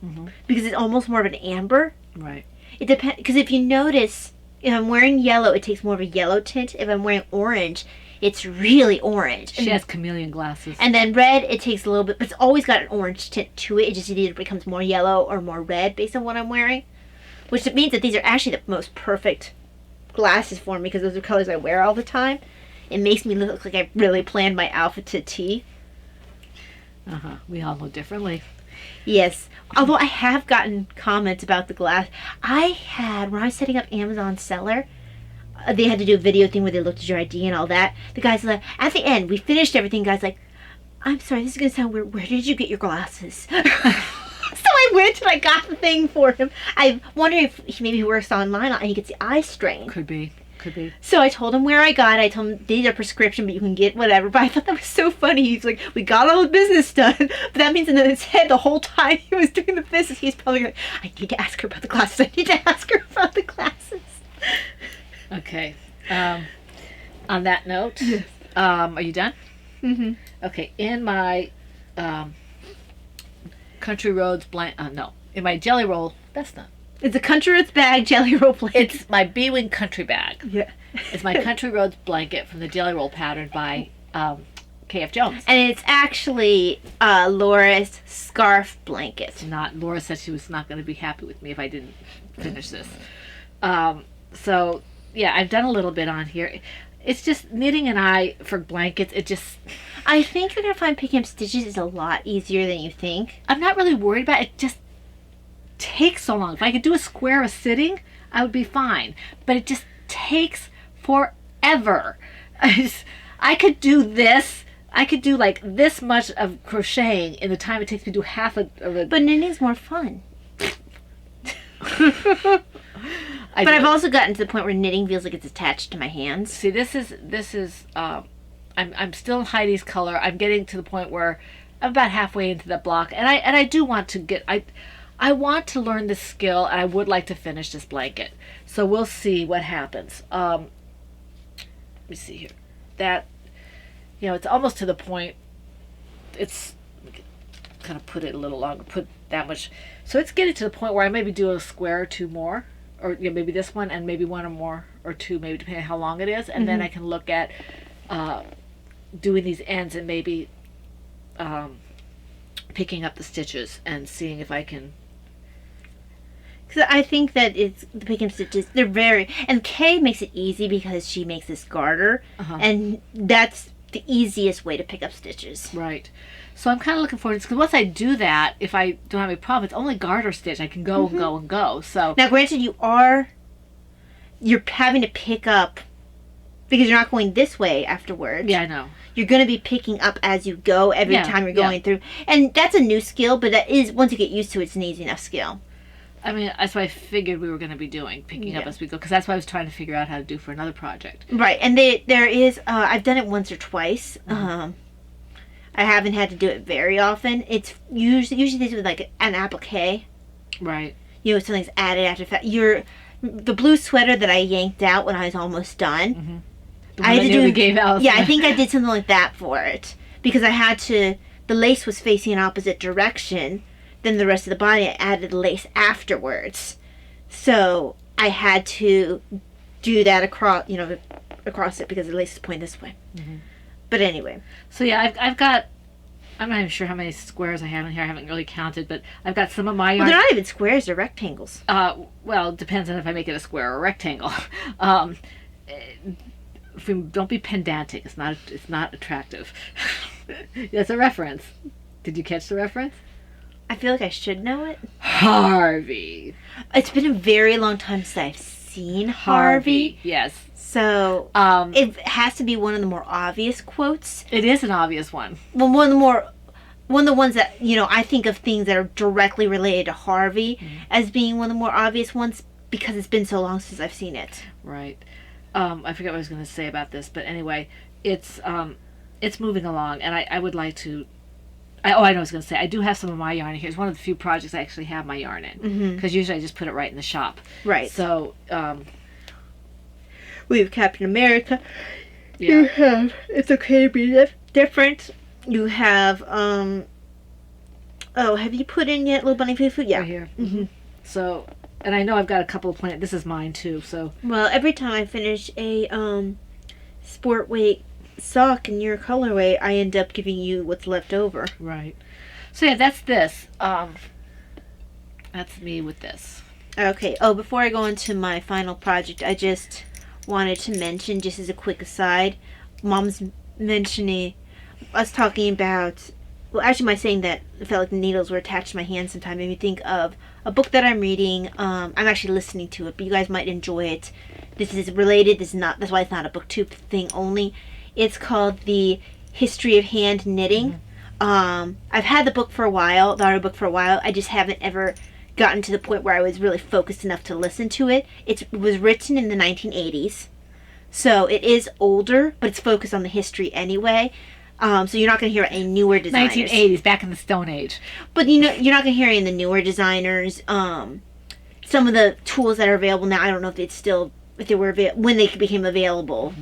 Because it's almost more of an amber. Right. It depends, because if you notice, if I'm wearing yellow, it takes more of a yellow tint. If I'm wearing orange, it's really orange. She has chameleon glasses. And then red, it takes a little bit, but it's always got an orange tint to it. It just either becomes more yellow or more red based on what I'm wearing. Which means that these are actually the most perfect glasses for me because those are colors I wear all the time. It makes me look like I really planned my outfit to a T. We all look differently. Yes. Although I have gotten comments about the glass. When I was setting up Amazon Seller, they had to do a video thing where they looked at your ID and all that. The guy's like, at the end, we finished everything. Guy's like, I'm sorry, this is going to sound weird. Where did you get your glasses? So I went and I got the thing for him. I wonder if maybe he works online and he gets the eye strain. Could be. So I told him where I got it. I told him these are prescription, but you can get whatever. But I thought that was so funny. He's like, we got all the business done. But that means in his head the whole time he was doing the business, he's probably like, I need to ask her about the glasses. Okay. On that note, yes. Are you done? Mm-hmm. Okay. In my Country Roads in my Jelly Roll, that's not. It's a Country Roads bag Jelly Roll blanket. It's my B-Wing country bag. Yeah. It's my Country Roads blanket from the Jelly Roll pattern by K.F. Jones. And it's actually Laura's scarf blanket. It's not. Laura said she was not going to be happy with me if I didn't finish this. So, yeah, I've done a little bit on here. It's just knitting and I for blankets. It just. I think you're going to find picking up stitches is a lot easier than you think. I'm not really worried about it. It just takes so long. If I could do a square of sitting, I would be fine. But it just takes forever. I could do this. I could do like this much of crocheting in the time it takes me to do half of it. But knitting's more fun. But I've also gotten to the point where knitting feels like it's attached to my hands. See, this is I'm still in Heidi's color. I'm getting to the point where I'm about halfway into the block, and I do want to get I want to learn this skill, and I would like to finish this blanket. So we'll see what happens. Let me see here. That, it's almost to the point. It's kind of put it a little longer. Put that much. So it's getting to the point where I maybe do a square or two more, or maybe this one and maybe one or more or two, maybe depending on how long it is, and then I can look at doing these ends and maybe picking up the stitches and seeing if I can. Because I think that it's the picking up stitches. They're very, and Kay makes it easy because she makes this garter, and that's the easiest way to pick up stitches. Right. So I'm kind of looking forward to this, because once I do that, if I don't have any problem, it's only garter stitch. I can go and go and go. So now, granted, you're having to pick up because you're not going this way afterwards. Yeah, I know. You're going to be picking up as you go every time you're going through, and that's a new skill. But that is, once you get used to it, it's an easy enough skill. I mean, that's what I figured we were going to be doing, picking up as we go, because that's what I was trying to figure out how to do for another project. Right, and there is, I've done it once or twice. I haven't had to do it very often. It's usually they do like an applique. Right. Something's added after fact. The blue sweater that I yanked out when I was almost done. The one I nearly gave out. Yeah, I think I did something like that for it, because I had to. The lace was facing an opposite direction than the rest of the body. I added the lace afterwards, so I had to do that across it because the lace is pointing this way. But anyway. So yeah, I've got. I'm not even sure how many squares I have in here. I haven't really counted, but I've got some of my yarn. Well, they're not even squares; they're rectangles. Well, it depends on if I make it a square or a rectangle. Don't be pedantic. It's not attractive. That's a reference. Did you catch the reference? I feel like I should know it. Harvey. It's been a very long time since I've seen Harvey. Yes. So it has to be one of the more obvious quotes. It is an obvious one. Well, one of the ones that I think of things that are directly related to Harvey as being one of the more obvious ones because it's been so long since I've seen it. Right. I forget what I was going to say about this, but anyway, it's moving along, and I would like to. I know what I was going to say. I do have some of my yarn in here. It's one of the few projects I actually have my yarn in, because usually I just put it right in the shop. Right. So. We have Captain America. Yeah. You have It's Okay to Be Different. You have have you put in yet Little Bunny Foo? Yeah. Right here. So, and I know I've got a couple of planned. This is mine too. So. Well, every time I finish a sport weight sock in your colorway, I end up giving you what's left over. Right. So yeah, that's this. That's me with this. Okay. Oh, before I go into my final project, I just wanted to mention, just as a quick aside, Mom's mentioning us talking about. Well, actually, my saying that it felt like the needles were attached to my hands sometime made me think of a book that I'm reading. I'm actually listening to it, but you guys might enjoy it. This is related. This is not. That's why it's not a booktube thing only. It's called The History of Hand Knitting. I've had the book for a while, the audiobook for a while. I just haven't ever gotten to the point where I was really focused enough to listen to it. It was written in the 1980s, so it is older, but it's focused on the history anyway. So you're not going to hear any newer designers. 1980s, back in the Stone Age. But you're not going to hear any of the newer designers. Some of the tools that are available now, I don't know if they were when they became available.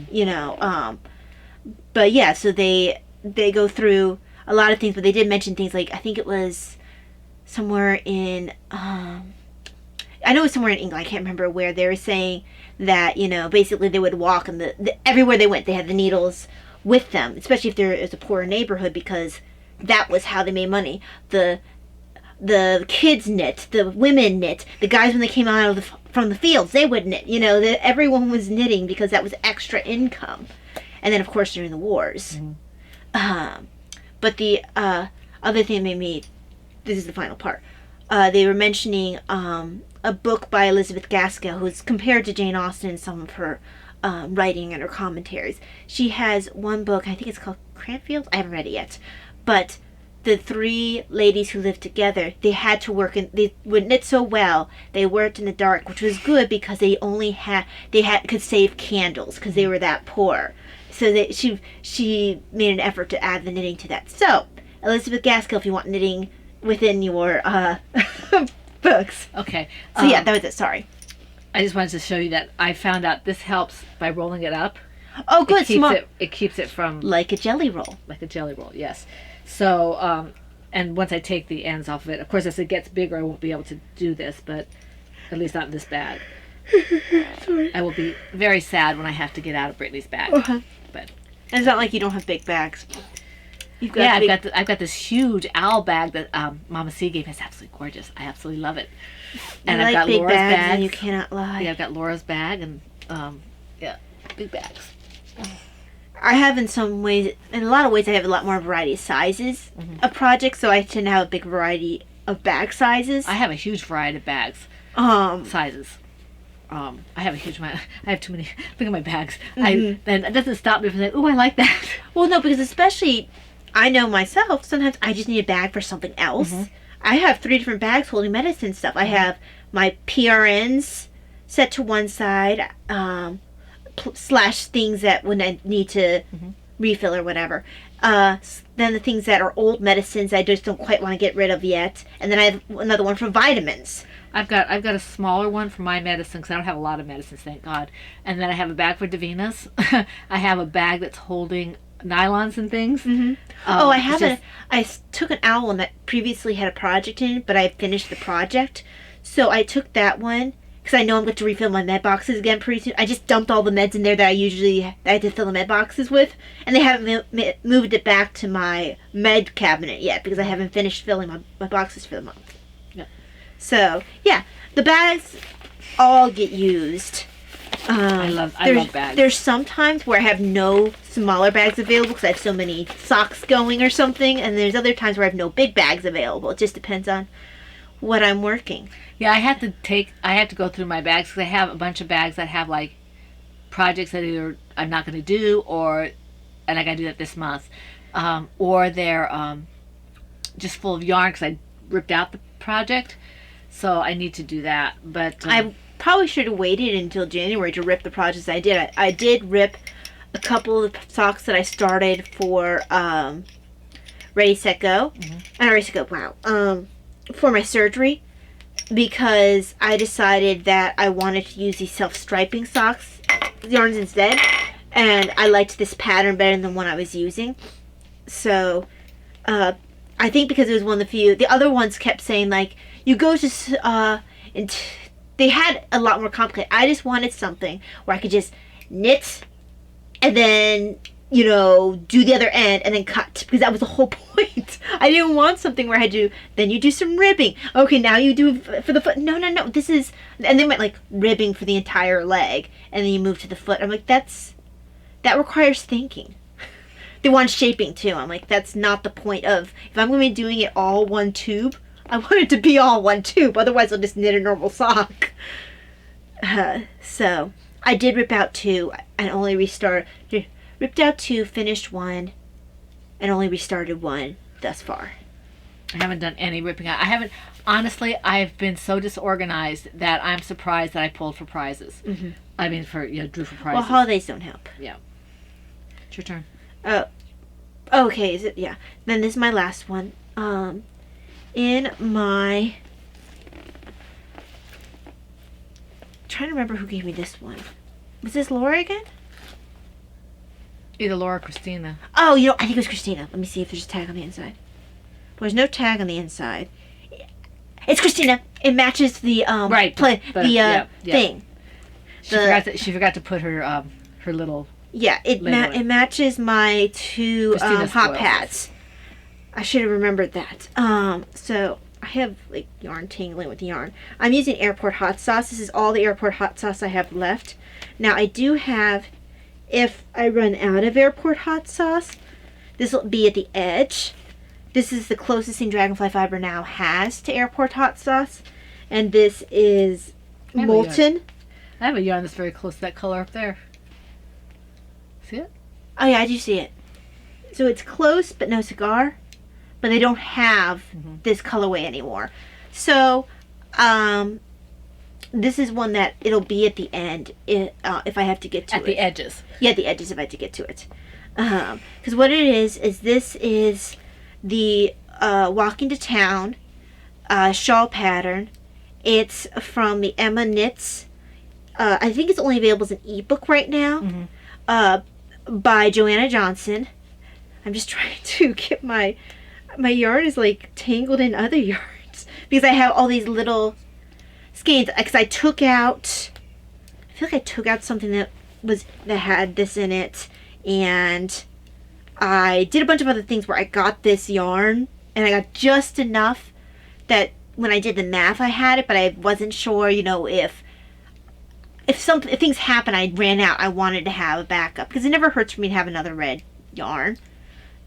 But yeah, so they go through a lot of things, but they did mention things like, I think it was somewhere in I know it's somewhere in England, I can't remember where, they were saying that, basically they would walk and everywhere they went, they had the needles with them, especially if there is a poorer neighborhood, because that was how they made money. The kids knit, the women knit, the guys when they came out from the fields, they would knit. Everyone was knitting because that was extra income. And then, of course, during the wars. But the other thing they made, this is the final part, they were mentioning a book by Elizabeth Gaskell, who's compared to Jane Austen in some of her writing and her commentaries. She has one book, I think it's called Cranfield. I haven't read it yet. But the three ladies who lived together, they had to work, and they would knit so well, they worked in the dark, which was good because they could save candles because they were that poor. So that she made an effort to add the knitting to that. So, Elizabeth Gaskell, if you want knitting within your books. Okay. So yeah, that was it. Sorry. I just wanted to show you that I found out this helps by rolling it up. Oh, good. It keeps it from... Like a jelly roll. Like a jelly roll, yes. So, and once I take the ends off of it, of course, as it gets bigger, I won't be able to do this, but at least not in this bag. Sorry. I will be very sad when I have to get out of Brittany's bag. But it's not like you don't have big bags. I've got this huge owl bag that Mama C gave me. It's absolutely gorgeous. I absolutely love it. And I've got big Laura's bags, bag. and you cannot lie. Yeah, I've got Laura's bag and big bags. I have in a lot of ways, I have a lot more variety of sizes of projects, so I tend to have a big variety of bag sizes. I have a huge variety of bags sizes. I have a huge amount. I have too many. Look at my bags. And it doesn't stop me from saying, "Oh, I like that." Well, no, because especially, I know myself, sometimes I just need a bag for something else. I have 3 different bags holding medicine stuff. I have my PRNs set to one side, slash things that when I need to refill or whatever. Then the things that are old medicines I just don't quite want to get rid of yet. And then I have another one for vitamins. I've got a smaller one for my medicine because I don't have a lot of medicines, thank God. And then I have a bag for Davina's. I have a bag that's holding nylons and things. I have I took an owl one that previously had a project in it, but I finished the project. So I took that one because I know I'm going to refill my med boxes again pretty soon. I just dumped all the meds in there that I had to fill the med boxes with, and they haven't moved it back to my med cabinet yet because I haven't finished filling my boxes for the month. Yeah. So yeah, the bags all get used. I love bags. There's some times where I have no smaller bags available because I have so many socks going or something, and there's other times where I have no big bags available. It just depends on what I'm working. Yeah, I have to go through my bags because I have a bunch of bags that have like projects that either I'm not going to do and I got to do that this month, or they're just full of yarn because I ripped out the project, so I need to do that. But I probably should have waited until January to rip the projects I did. I did rip a couple of socks that I started for Ready Set Go. Not Ready Set Go. Wow. For my surgery, because I decided that I wanted to use these self-striping yarns instead, and I liked this pattern better than the one I was using. So I think because it was one of the few, the other ones kept saying like, you go to they had a lot more complicated. I just wanted something where I could just knit and then do the other end and then cut, because that was the whole point. I didn't want something where I had to, then you do some ribbing. Okay, now you do for the foot. No, this is, and they went like ribbing for the entire leg, and then you move to the foot. I'm like, that requires thinking. They want shaping too. I'm like, that's not the point of, if I'm going to be doing it all one tube, I want it to be all one tube. Otherwise, I'll just knit a normal sock. So I did rip out 2 and only ripped out 2, finished 1, and only restarted 1 thus far. I haven't done any ripping out. Honestly, I've been so disorganized that I'm surprised that I pulled for prizes. I mean, drew for prizes. Well, holidays don't help. Yeah. It's your turn. Oh. Okay, is it? Yeah. Then this is my last one. In my... trying to remember who gave me this one. Was this Laura again? Either Laura or Christina. Oh, I think it was Christina. Let me see if there's a tag on the inside. There's no tag on the inside. It's Christina. It matches the Right, thing. She forgot to put her her little. Yeah, it matches my two Christina hot spoils pads. I should have remembered that. So I have like yarn tangling with yarn. I'm using airport hot sauce. This is all the airport hot sauce I have left. Now I do have, if I run out of airport hot sauce, this will be at the edge. This is the closest thing Dragonfly Fiber now has to airport hot sauce. And this is molten. I have a yarn that's very close to that color up there. See it? Oh yeah, I do see it. So it's close, but no cigar. But they don't have this colorway anymore. So, this is one that it'll be at the end if I have to get to it. At the edges. Yeah, the edges if I have to get to it. Because what it is this is the Walking to Town shawl pattern. It's from the Emma Knits. I think it's only available as an ebook right now. By Joanna Johnson. I'm just trying to get my yarn is like tangled in other yarns because I have all these little skeins. Because I feel like I took out something that had this in it, and I did a bunch of other things where I got this yarn and I got just enough that when I did the math I had it, but I wasn't sure, if things happen, I ran out, I wanted to have a backup because it never hurts for me to have another red yarn.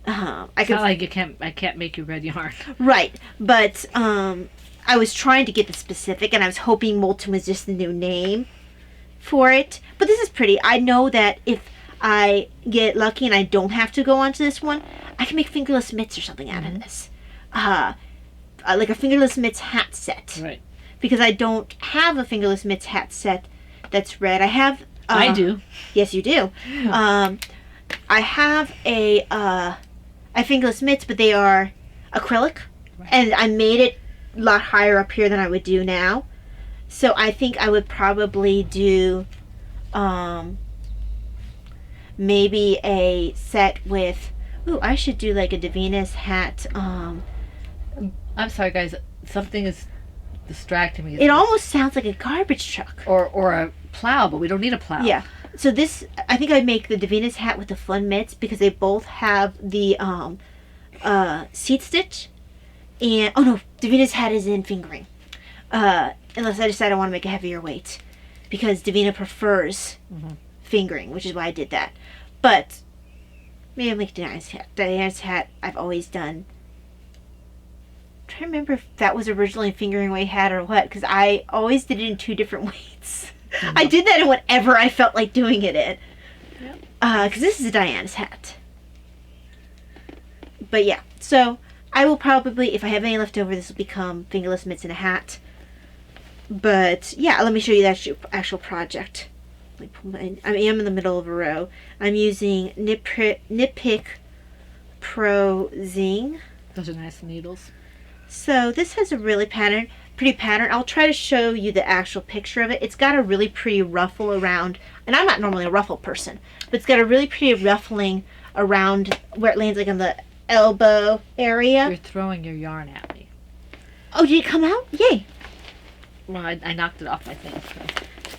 It's not like I can't make you red yarn. Right, but I was trying to get the specific, and I was hoping molten was just the new name for it. But this is pretty. I know that if I get lucky and I don't have to go on to this one, I can make fingerless mitts or something out of this. Like a fingerless mitts hat set. Right. Because I don't have a fingerless mitts hat set that's red. I have... I do. Yes, you do. I have a fingerless mitts, but they are acrylic. Right. And I made it a lot higher up here than I would do now. So I think I would probably do maybe a set with... Ooh, I should do like a Davina's hat. I'm sorry, guys. Something is distracting me. It almost sounds like a garbage truck. Or a plow, but we don't need a plow. Yeah. So this, I think I'd make the Davina's hat with the Fun mitts because they both have the seat stitch. And, oh no, Davina's hat is in fingering. Unless I decide I want to make a heavier weight. Because Davina prefers fingering, which is why I did that. But, maybe I'll make Diana's hat. Diana's hat I've always done. I'm trying to remember if that was originally a fingering weight hat or what. Because I always did it in 2 different weights. I did that in whatever I felt like doing it in. Because this is a Diana's hat. But yeah, so I will probably, if I have any left over, this will become fingerless mitts and a hat. But yeah, let me show you that actual project. I am in the middle of a row. I'm using Knitpick Pro Zing. Those are nice needles. So this has a really pretty pattern. I'll try to show you the actual picture of it. It's got a really pretty ruffle around, and I'm not normally a ruffle person, but it's got a really pretty ruffling around where it lands, like on the elbow area. You're throwing your yarn at me. Oh, did it come out? Yay. Well, I knocked it off, I think. So.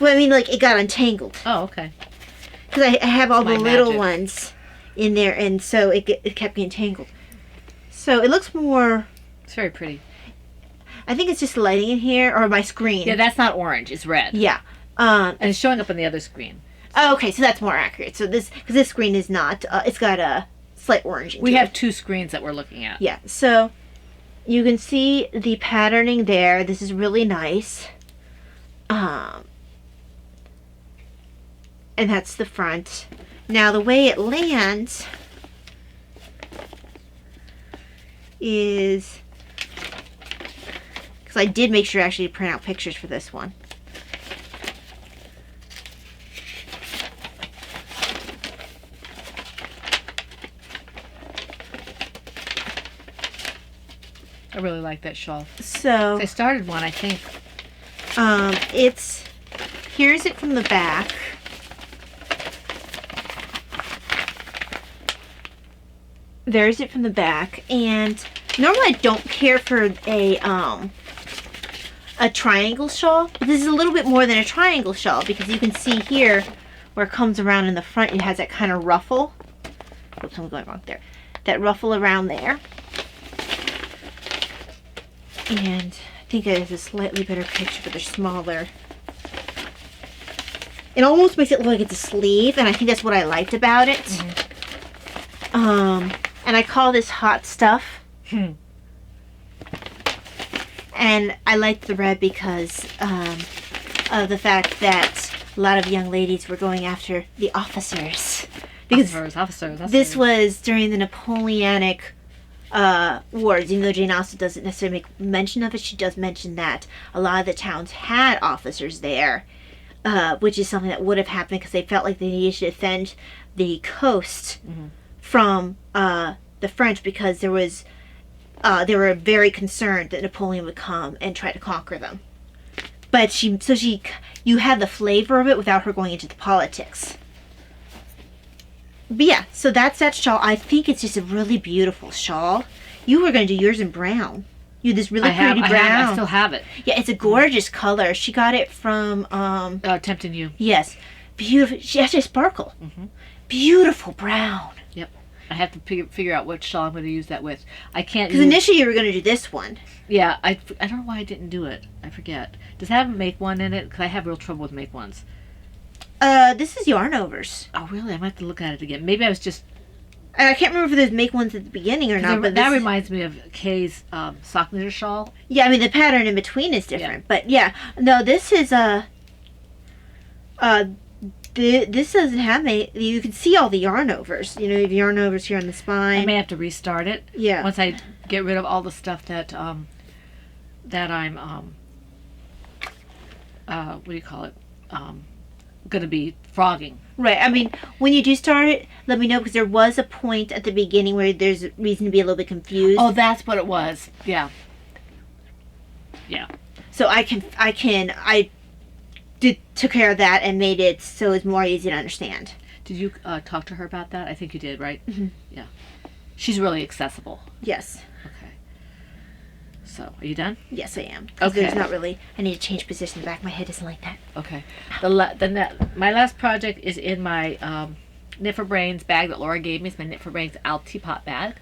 Well, I mean, like, it got untangled. Oh, okay. Because I have all the little magic. ones in there, and so it kept getting tangled. So it looks more... It's very pretty. I think it's just lighting in here, or my screen. Yeah, that's not orange. It's red. Yeah. And it's showing up on the other screen. Oh, okay, so that's more accurate. So because this screen is not, it's got a slight orange. We have 2 screens that we're looking at. Yeah, so you can see the patterning there. This is really nice. And that's the front. Now the way it lands is, because I did make sure actually to print out pictures for this one. I really like that shawl. So I started one, I think. Here's it from the back. There's it from the back, and normally I don't care for a a triangle shawl. But this is a little bit more than a triangle shawl because you can see here where it comes around in the front. It has that kind of ruffle. Oops, I'm going wrong there. That ruffle around there. And I think it is a slightly better picture, but they're smaller. It almost makes it look like it's a sleeve, and I think that's what I liked about it. And I call this Hot Stuff. And I liked the red because of the fact that a lot of young ladies were going after the officers. Because Officers. this was during the Napoleonic wars. Even though Jane Austen doesn't necessarily make mention of it, she does mention that a lot of the towns had officers there, which is something that would have happened because they felt like they needed to defend the coast from the French because they were very concerned that Napoleon would come and try to conquer them. But you had the flavor of it without her going into the politics. But yeah, so that's that shawl. I think it's just a really beautiful shawl. You were going to do yours in brown. You had this really pretty brown. I still have it. Yeah, it's a gorgeous color. She got it from Tempting You. Yes, beautiful. She actually sparkle. Beautiful brown. Yep. I have to figure out what shawl I'm going to use that with. I can't. Because initially you were going to do this one. Yeah, I don't know why I didn't do it. I forget. Does it have a make one in it? Because I have real trouble with make ones. This is Yarn Overs. Oh, really? I might have to look at it again. Maybe I was just... I can't remember if there's make ones at the beginning or not. But that reminds me of Kay's sock knitter shawl. Yeah, I mean, the pattern in between is different. Yeah. But yeah, no, this is this doesn't have you can see all the yarn overs. You know, you have yarn overs here on the spine. I may have to restart it. Yeah. Once I get rid of all the stuff that that I'm what do you call it? Gonna be frogging. Right. I mean, when you do start it, let me know because there was a point at the beginning where there's reason to be a little bit confused. Oh, that's what it was. Yeah. Yeah. So I took care of that and made it so it's more easy to understand. Did you talk to her about that? I think you did, right? Yeah. She's really accessible. Yes. Okay. So, are you done? Yes, I am. Okay. There's not really. I need to change position. The back of my head isn't like that. Okay. My last project is in my Knit for Brains bag that Laura gave me. It's my Knit for Brains Owl Teapot bag,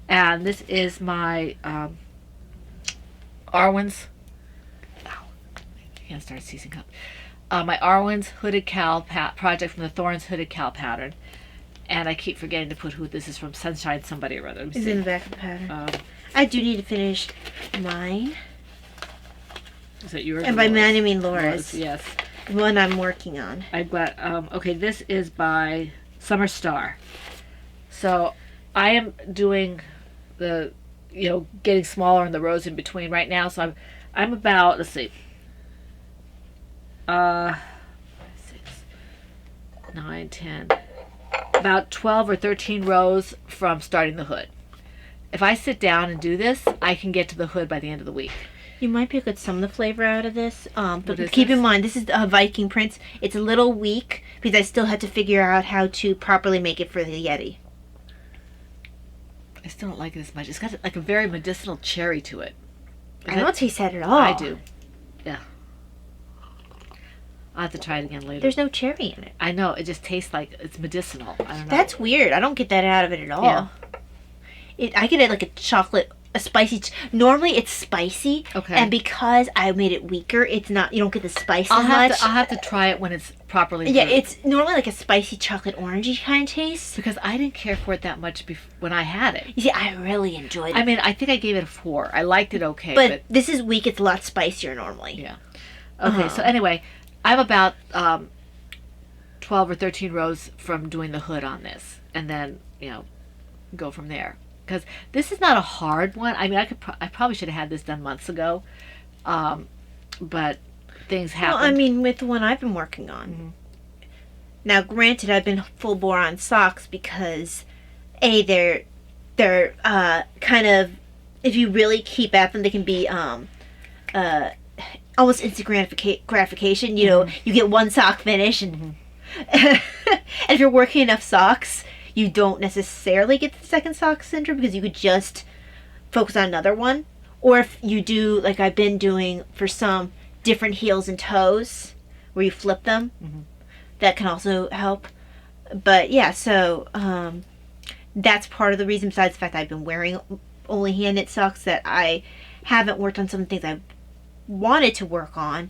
and this is my Arwen's. Ow, I can't start seizing up. My Arwen's Hooded Cowl project from the Thorns Hooded Cowl pattern, and I keep forgetting to put who this is from. Sunshine somebody or other. It's in the back of the pattern. I do need to finish mine. Is that yours? And by mine I mean Laura's. Yes. The one I'm working on. I've got, okay, this is by Summer Star. So I am doing the, getting smaller in the rows in between right now. So I'm about, let's see, 6, 9, 10, about 12 or 13 rows from starting the hood. If I sit down and do this, I can get to the hood by the end of the week. You might be able to get some of the flavor out of this, but keep in mind, this is Viking prints. It's a little weak because I still had to figure out how to properly make it for the Yeti. I still don't like it as much. It's got like a very medicinal cherry to it. I don't taste that at all. I do. Yeah. I'll have to try it again later. There's no cherry in it. I know. It just tastes like it's medicinal. I don't know. That's weird. I don't get that out of it at all. Yeah. I get it like a spicy. Normally it's spicy. Okay. And because I made it weaker, it's not. You don't get the spice as much. I'll have to try it when it's properly. Yeah, brewed. it's normally like a spicy chocolate orangey kind of taste. Because I didn't care for it that much when I had it. You see, I really enjoyed it. I mean, I think I gave it a 4. I liked it okay. But this is weak. It's a lot spicier normally. Yeah. Okay. So anyway, I'm about 12 or 13 rows from doing the hood on this, and then go from there. Because this is not a hard one. I mean, I probably should have had this done months ago, but things happen. Well, I mean, with the one I've been working on. Now, granted, I've been full bore on socks because, they're kind of, if you really keep at them, they can be almost instant gratification. You get one sock finish, and and if you're working enough socks, you don't necessarily get the second sock syndrome because you could just focus on another one. or if you do like I've been doing for some different heels and toes where you flip them, that can also help. But yeah, so that's part of the reason, besides the fact that I've been wearing only hand knit socks, that I haven't worked on some of the things I wanted to work on,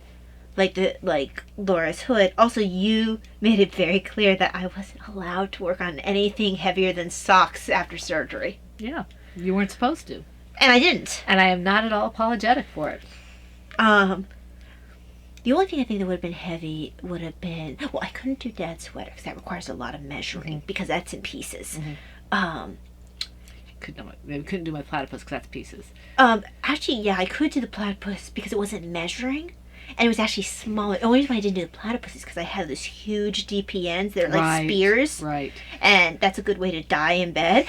like Laura's hood. Also, you made it very clear that I wasn't allowed to work on anything heavier than socks after surgery. Yeah, you weren't supposed to. And I didn't. And I am not at all apologetic for it. The only thing I think that would have been heavy would have been, well, I couldn't do Dad's sweater because that requires a lot of measuring because that's in pieces. Couldn't do my platypus because that's pieces. Actually, yeah, I could do the platypus because it wasn't measuring, and it was actually smaller. The only reason I didn't do the platypus is because I had those huge DPNs. They're like spears. Right. And that's a good way to die in bed.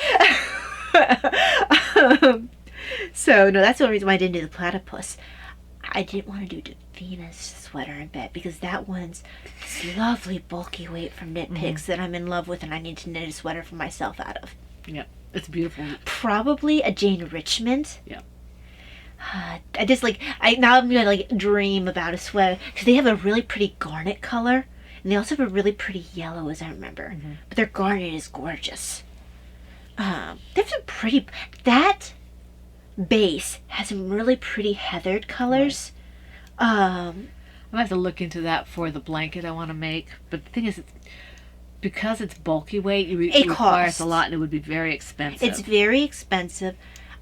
So, no, that's the only reason why I didn't do the platypus. I didn't want to do Davina's sweater in bed because that one's this lovely bulky weight from Knit Picks that I'm in love with, and I need to knit a sweater for myself out of. Yeah, it's beautiful. Probably a Jane Richmond. Yeah. I'm gonna dream about a sweater because they have a really pretty garnet color, and they also have a really pretty yellow, as I remember. But their garnet is gorgeous. They have some pretty. That base has some really pretty heathered colors. I'm gonna have to look into that for the blanket I want to make. But the thing is, because it's bulky weight, it requires a lot, and it would be very expensive. It's very expensive.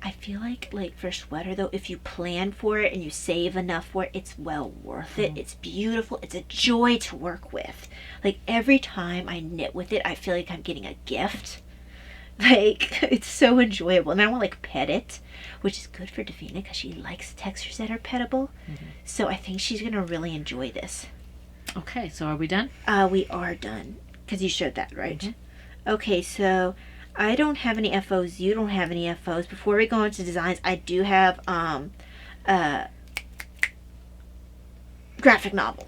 I feel like for a sweater, though, if you plan for it and you save enough for it, it's well worth it. It's beautiful. It's a joy to work with. Like, every time I knit with it, I feel like I'm getting a gift. Like, it's so enjoyable. And I want to, pet it, which is good for Davina because she likes textures that are pettable. So I think she's going to really enjoy this. Okay, so are we done? We are done because you showed that, right? Okay, so I don't have any FOs. You don't have any FOs. Before we go into designs, I do have graphic novel.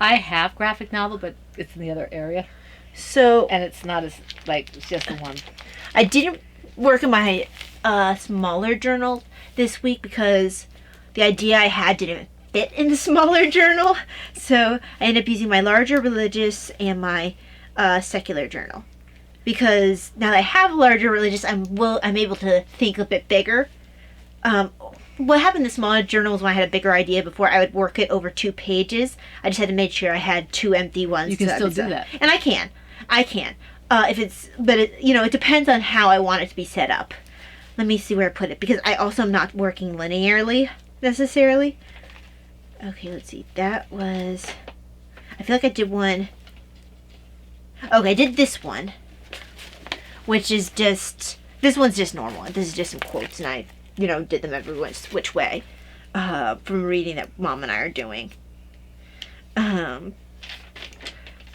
I have graphic novel, but it's in the other area. So, and it's not as, it's just the one. I didn't work in my smaller journal this week because the idea I had didn't fit in the smaller journal. So I ended up using my larger religious and my secular journal. Because now that I have a larger religious, I'm able to think a bit bigger. What happened in the smaller journal was when I had a bigger idea before, I would work it over 2 pages. I just had to make sure I had 2 empty ones. You can still do that. And I can. It depends on how I want it to be set up. Let me see where I put it, because I also am not working linearly necessarily. Okay, let's see. That was, I feel like I did one. Okay, I did this one, which is just, this one's just normal. This is just some quotes, and I, did them every which way from reading that Mom and I are doing.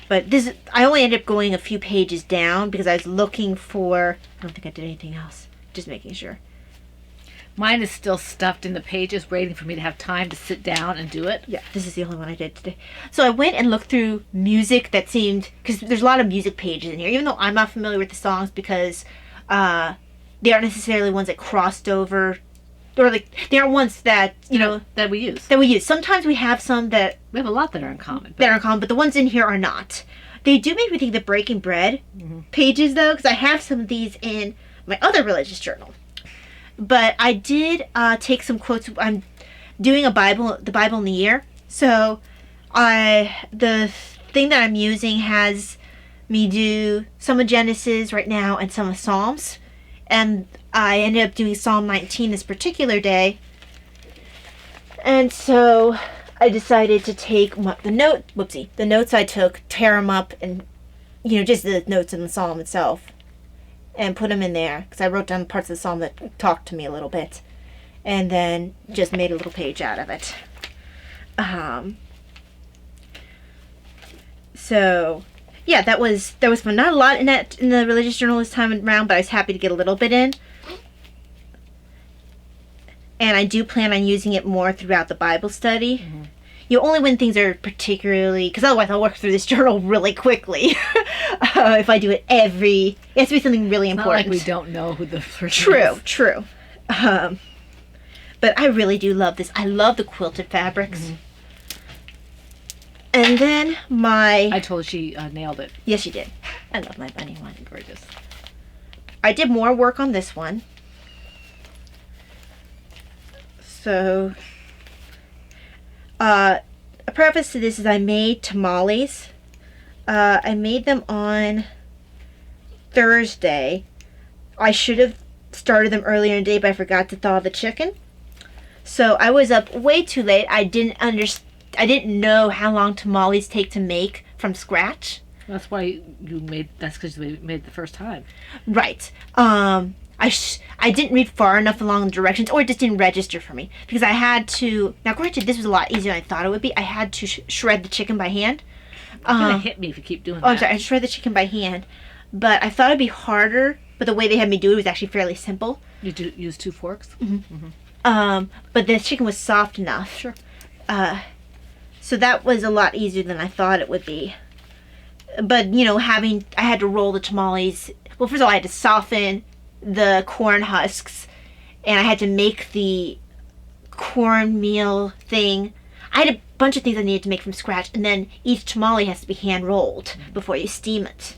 But this, I only ended up going a few pages down because I was looking for, I don't think I did anything else. Just making sure. Mine is still stuffed in the pages, waiting for me to have time to sit down and do it. Yeah, this is the only one I did today. So I went and looked through music that seemed, because there's a lot of music pages in here, even though I'm not familiar with the songs because they aren't necessarily ones that crossed over, or they aren't ones that, that we use. Sometimes we have some that... We have a lot that are in common. But the ones in here are not. They do make me think the Breaking Bread pages, though, because I have some of these in my other religious journal. But I did take some quotes. I'm doing the Bible in the year. So the thing that I'm using has me do some of Genesis right now and some of Psalms. And I ended up doing Psalm 19 this particular day. And so I decided to take the notes I took, tear them up, and, just the notes in the Psalm itself, and put them in there, because I wrote down parts of the Psalm that talked to me a little bit, and then just made a little page out of it. So, yeah, that was fun. Not a lot in the religious journal this time around, but I was happy to get a little bit in. And I do plan on using it more throughout the Bible study. Only when things are particularly... Because otherwise I'll work through this journal really quickly. If I do it it has to be something really important. Not like we don't know who the person is. True. But But I really do love this. I love the quilted fabrics. And then I told her she nailed it. yes, she did. I love my bunny one. Gorgeous. I did more work on this one. So, a preface to this is I made tamales. I made them on Thursday. I should have started them earlier in the day, but I forgot to thaw the chicken. So I was up way too late. I didn't know how long tamales take to make from scratch. That's why that's because you made it the first time. Right. I didn't read far enough along the directions, or it just didn't register for me. Because I had to, now granted, this was a lot easier than I thought it would be. I had to shred the chicken by hand. You're going to hit me if you keep doing that. Oh, I'm sorry. I shred the chicken by hand. But I thought it'd be harder, but the way they had me do it was actually fairly simple. You use 2 forks? But the chicken was soft enough. Sure. So that was a lot easier than I thought it would be. But, you know, I had to roll the tamales. Well, first of all, I had to soften the corn husks, and I had to make the cornmeal thing. I had a bunch of things I needed to make from scratch, and then each tamale has to be hand rolled before you steam it.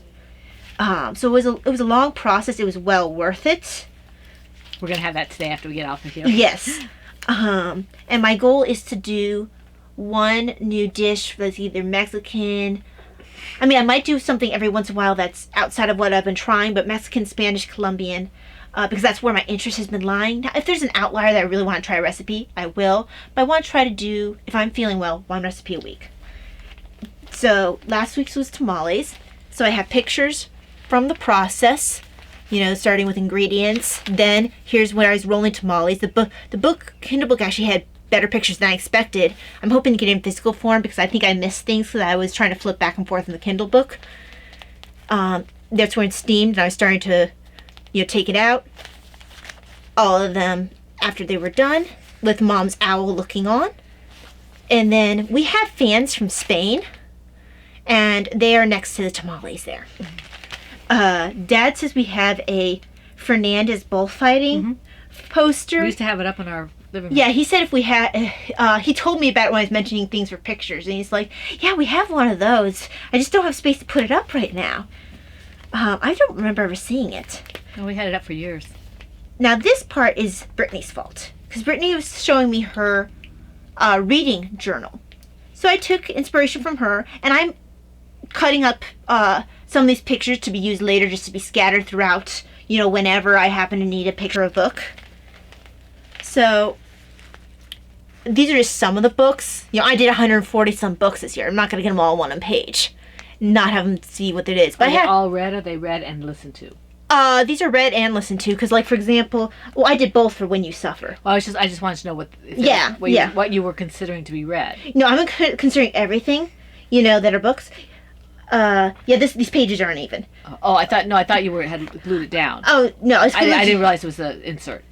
So it was a long process. It was well worth it. We're going to have that today after we get off of here. Yes. And my goal is to do one new dish that's either Mexican. I mean, I might do something every once in a while that's outside of what I've been trying, but Mexican, Spanish, Colombian, because that's where my interest has been lying. Now, if there's an outlier that I really want to try a recipe, I will. But I want to try to do, if I'm feeling well, 1 recipe a week. So last week's was tamales. So I have pictures from the process, you know, starting with ingredients. Then here's where I was rolling tamales. The Kindle book actually had better pictures than I expected. I'm hoping to get it in physical form because I think I missed things because I was trying to flip back and forth in the Kindle book. That's when it steamed and I was starting to, you know, take it out. All of them after they were done with Mom's owl looking on. And then we have fans from Spain and they are next to the tamales there. Dad says we have a Fernandez bullfighting poster. We used to have it up in our living room. Yeah, he said if we had, he told me about it when I was mentioning things for pictures, and he's like, yeah, we have one of those. I just don't have space to put it up right now. I don't remember ever seeing it. No, we had it up for years. Now, this part is Brittany's fault, because Brittany was showing me her reading journal. So I took inspiration from her, and I'm cutting up some of these pictures to be used later, just to be scattered throughout, you know, whenever I happen to need a picture of a book. So these are just some of the books. You know, I did 140 some books this year. I'm not going to get them all on one page, not have them see what it is. But Are they all read? Are they read and listened to? These are read and listened to, because, like, for example, well, I did both for When You Suffer. Well, I just wanted to know what you were considering to be read. No, I'm considering everything, you know, that are books. These pages aren't even. Oh, I thought you had glued it down. Oh no, I didn't realize it was an insert.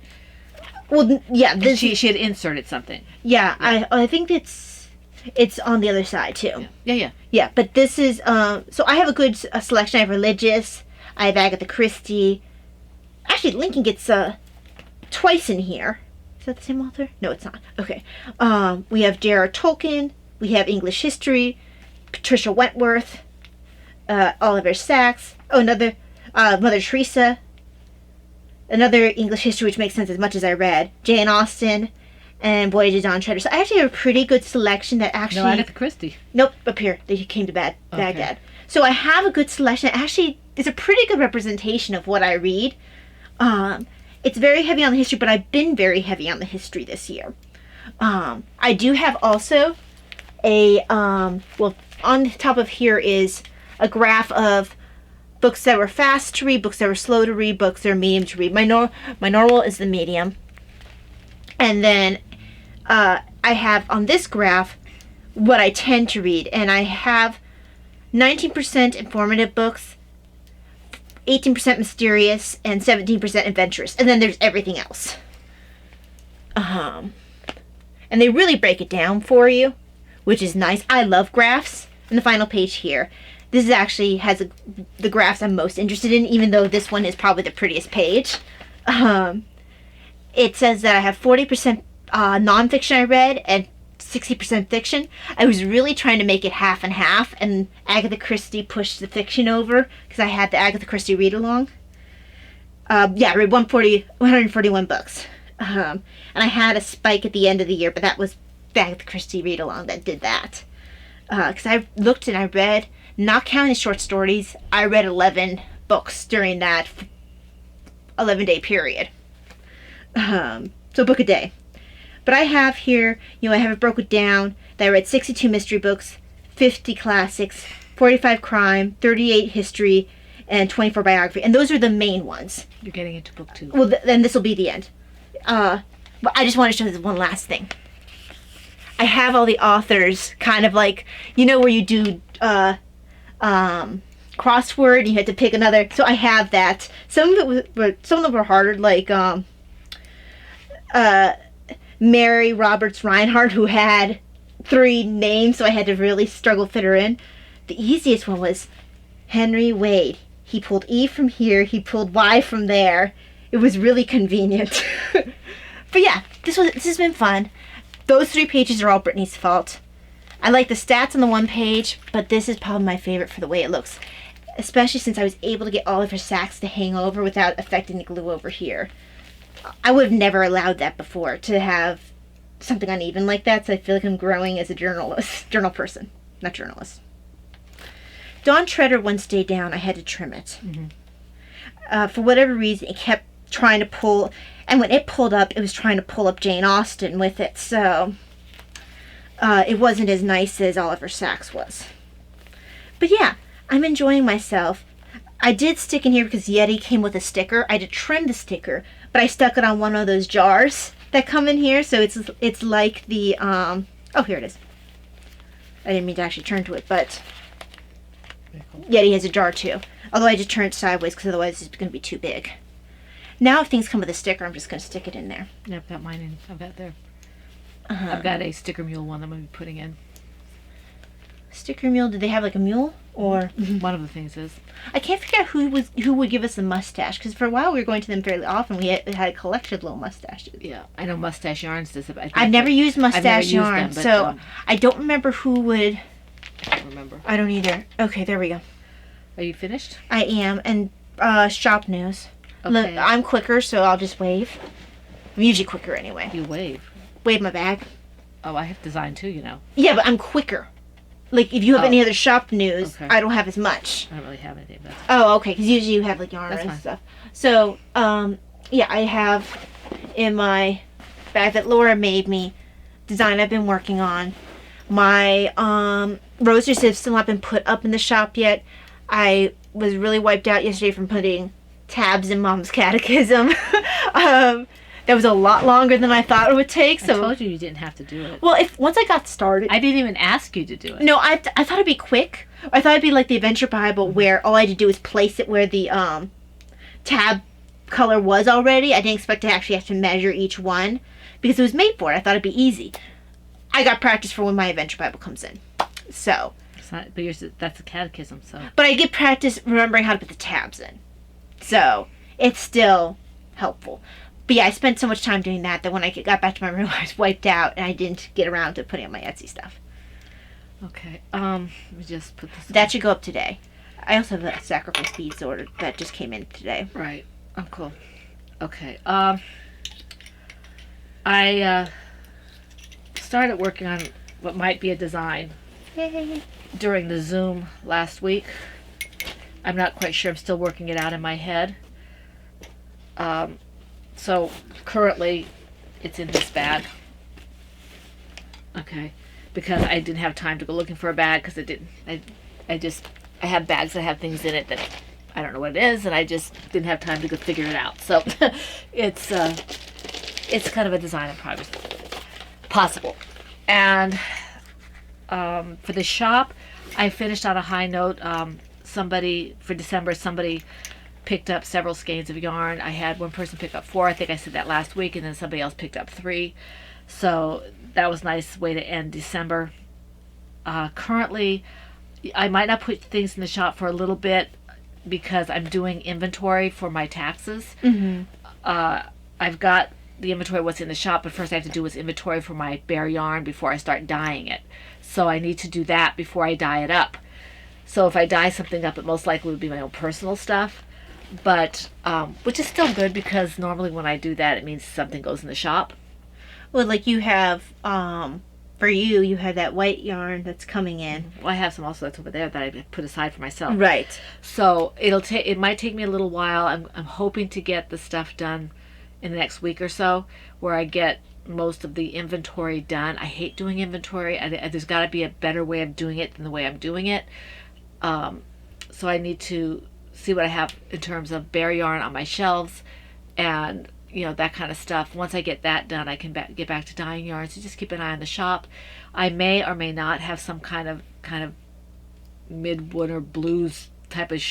Well, yeah, She had inserted something. Yeah, I think it's on the other side too. Yeah. Yeah, but this is so I have a good selection. I have religious. I have Agatha Christie. Actually, Lincoln gets twice in here. Is that the same author? No, it's not. Okay. We have J.R.R. Tolkien. We have English history. Patricia Wentworth. Oliver Sacks. Oh, another Mother Teresa. Another English history, which makes sense as much as I read. Jane Austen and Voyage of Dawn Treader. So I actually have a pretty good selection that actually... No, Agatha Christie. Nope, up here. They came to Baghdad. So I have a good selection that actually is a pretty good representation of what I read. It's very heavy on the history, but I've been very heavy on the history this year. I do have also a... on the top of here is a graph of books that were fast to read, books that were slow to read, books that are medium to read. My normal is the medium. And then I have on this graph what I tend to read. And I have 19% informative books, 18% mysterious, and 17% adventurous. And then there's everything else. And they really break it down for you, which is nice. I love graphs. And the final page here. This is actually has the graphs I'm most interested in, even though this one is probably the prettiest page. It says that I have 40% nonfiction I read and 60% fiction. I was really trying to make it half and half, and Agatha Christie pushed the fiction over because I had the Agatha Christie read along. I read 141 books. And I had a spike at the end of the year, but that was the Agatha Christie read along that did that. Because I looked and I read, not counting the short stories, I read 11 books during that 11-day period. So a book a day. But I have here, I have it broken down that I read 62 mystery books, 50 classics, 45 crime, 38 history, and 24 biography. And those are the main ones. You're getting into book 2. Well, then this will be the end. But I just want to show this one last thing. I have all the authors kind of like, where you do crossword and you had to pick another. So I have that. Some of them were harder, like Mary Roberts Reinhardt, who had 3 names, so I had to really struggle to fit her in. The easiest one was Henry Wade. He pulled E from here, he pulled Y from there. It was really convenient. But yeah, this has been fun. Those 3 pages are all Brittany's fault. I like the stats on the 1 page, but this is probably my favorite for the way it looks. Especially since I was able to get all of her sacks to hang over without affecting the glue over here. I would have never allowed that before, to have something uneven like that, so I feel like I'm growing as a journal person, not journalist. Dawn Treader one stayed down. I had to trim it. Mm-hmm. For whatever reason, it kept trying to pull, and when it pulled up, it was trying to pull up Jane Austen with it, so it wasn't as nice as Oliver Sacks was. But yeah, I'm enjoying myself. I did stick in here because Yeti came with a sticker. I had to trim the sticker, but I stuck it on one of those jars that come in here, so it's like the oh, here it is. I didn't mean to actually turn to it, but Yeti has a jar too. Although I just turned it sideways because otherwise it's going to be too big. Now if things come with a sticker, I'm just going to stick it in there. Yeah, I've got mine in. I've got there. I've got a sticker mule one I'm going to be putting in. Sticker mule? Did they have like a mule? Or one of the things is. I can't figure out who would give us the mustache, because for a while we were going to them fairly often. We had a collection of little mustaches. Yeah, I know Mustache Yarns does it. I've never used Mustache Yarn, so I don't remember who would. I don't remember. I don't either. Okay, there we go. Are you finished? I am, and shop news. Okay. Look, I'm quicker, so I'll just wave. I'm usually quicker anyway. You wave. Wave my bag. Oh, I have design too, Yeah, but I'm quicker. Like, if you have any other shop news, okay. I don't have as much. I don't really have anything. Oh, okay, because usually you have, like, yarn and stuff. So, yeah, I have in my bag that Laura made me, design I've been working on. My roses have still not been put up in the shop yet. I was really wiped out yesterday from putting tabs in Mom's catechism. That was a lot longer than I thought it would take. So I told you didn't have to do it. Well, once I got started, I didn't even ask you to do it. No, I thought it'd be quick. I thought it'd be like the Adventure Bible, where all I had to do was place it where the tab color was already. I didn't expect to actually have to measure each one because it was made for it. I thought it'd be easy. I got practice for when my Adventure Bible comes in. So. It's not, but that's a catechism, so. But I get practice remembering how to put the tabs in. So it's still helpful. But yeah, I spent so much time doing that when I got back to my room, I was wiped out, and I didn't get around to putting up my Etsy stuff. Okay, let me just put this. That should go up today. I also have a sacrifice beads order that just came in today. Right. Oh, cool. Okay. I started working on what might be a design. Yay. During the Zoom last week. I'm not quite sure. I'm still working it out in my head. So currently it's in this bag. Okay. Because I didn't have time to go looking for a bag because I have bags that have things in it that I don't know what it is, and I just didn't have time to go figure it out. So it's kind of a design in progress. Possible. And for the shop, I finished on a high note. For December, somebody picked up several skeins of yarn. I had one person pick up 4. I think I said that last week, and then somebody else picked up 3. So that was a nice way to end December. Currently, I might not put things in the shop for a little bit because I'm doing inventory for my taxes. Mm-hmm. I've got the inventory what's in the shop, but first I have to do what's inventory for my bare yarn before I start dyeing it. So I need to do that before I dye it up. So if I dye something up, it most likely would be my own personal stuff, but which is still good because normally when I do that, it means something goes in the shop. Well, like you have, for you have that white yarn that's coming in. Well, I have some also that's over there that I put aside for myself. Right. So it might take me a little while. I'm hoping to get the stuff done in the next week or so, where I get most of the inventory done. I hate doing inventory. There's got to be a better way of doing it than the way I'm doing it. So I need to see what I have in terms of bare yarn on my shelves, and that kind of stuff. Once I get that done, I can get back to dyeing yarn. So just keep an eye on the shop. I may or may not have some kind of midwinter blues type of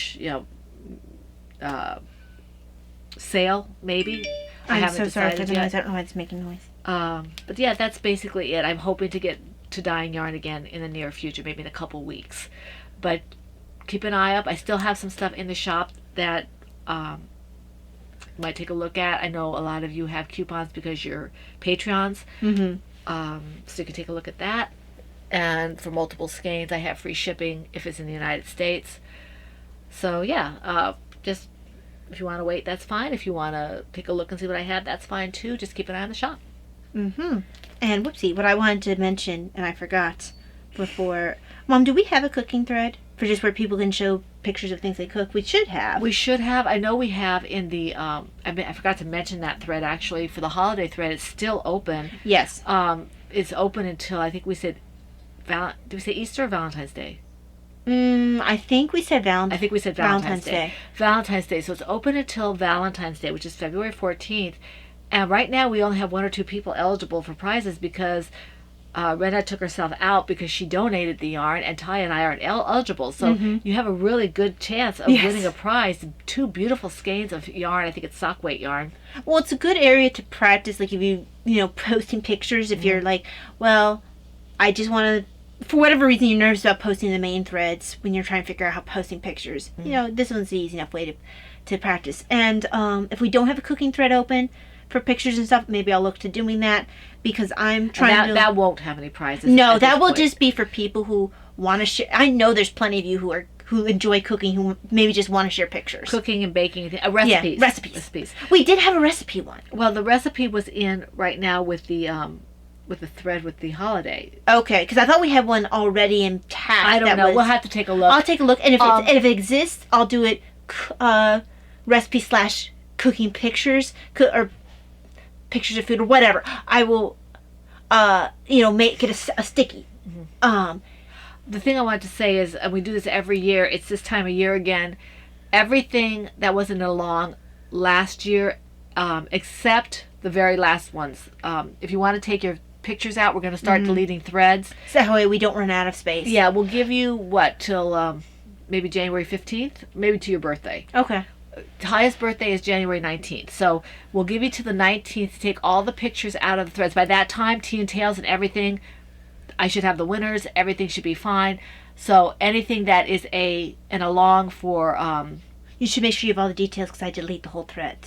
sale, maybe. I I'm haven't so sorry for decided the yet. noise. I don't know why it's making noise. But yeah, that's basically it. I'm hoping to get to dyeing yarn again in the near future, maybe in a couple weeks. But keep an eye up. I still have some stuff in the shop that might take a look at. I know a lot of you have coupons because you're Patreons. Mm-hmm. So you can take a look at that. And for multiple skeins, I have free shipping if it's in the United States. So yeah, just if you want to wait, that's fine. If you want to take a look and see what I have, that's fine too. Just keep an eye on the shop. Mm-hmm. And whoopsie, what I wanted to mention, and I forgot before. Mom, do we have a cooking thread for just where people can show pictures of things they cook? We should have. We should have. I know we have in the, I forgot to mention that thread actually. For the holiday thread, it's still open. Yes. It's open until, I think we said, did we say Easter or Valentine's Day? I think we said I think we said Valentine's Day. Day. Valentine's Day. So it's open until Valentine's Day, which is February 14th. And right now we only have 1 or 2 people eligible for prizes because Rena took herself out because she donated the yarn, and Ty and I aren't eligible. So you have a really good chance of winning a prize. 2 beautiful skeins of yarn. I think it's sock weight yarn. Well, it's a good area to practice, like if you posting pictures, if you're like, well, I just want to, for whatever reason you're nervous about posting the main threads when you're trying to figure out how posting pictures. This one's the easy enough way to practice. And if we don't have a cooking thread open for pictures and stuff, maybe I'll look to doing that, because I'm trying to... That won't have any prizes. No, that will just be for people who want to share. I know there's plenty of you who enjoy cooking, who maybe just want to share pictures. Cooking and baking, recipes. Yeah, recipes. We did have a recipe one. Well, the recipe was in right now with the thread with the holiday. Okay, because I thought we had one already intact. I don't know. We'll have to take a look. I'll take a look, and if it exists, I'll do it recipe / cooking pictures, or pictures of food, or whatever. I will, make it a sticky. The thing I wanted to say is, and we do this every year, it's this time of year again, everything that wasn't along last year, except the very last ones. If you want to take your pictures out, we're going to start deleting threads. So that way we don't run out of space. Yeah, we'll give you, till maybe January 15th? Maybe to your birthday. Okay. Ty's birthday is January 19th, so we'll give you to the 19th to take all the pictures out of the threads. By that time, Tea and Tails and everything, I should have the winners. Everything should be fine. So anything that is an along for... you should make sure you have all the details, because I delete the whole thread.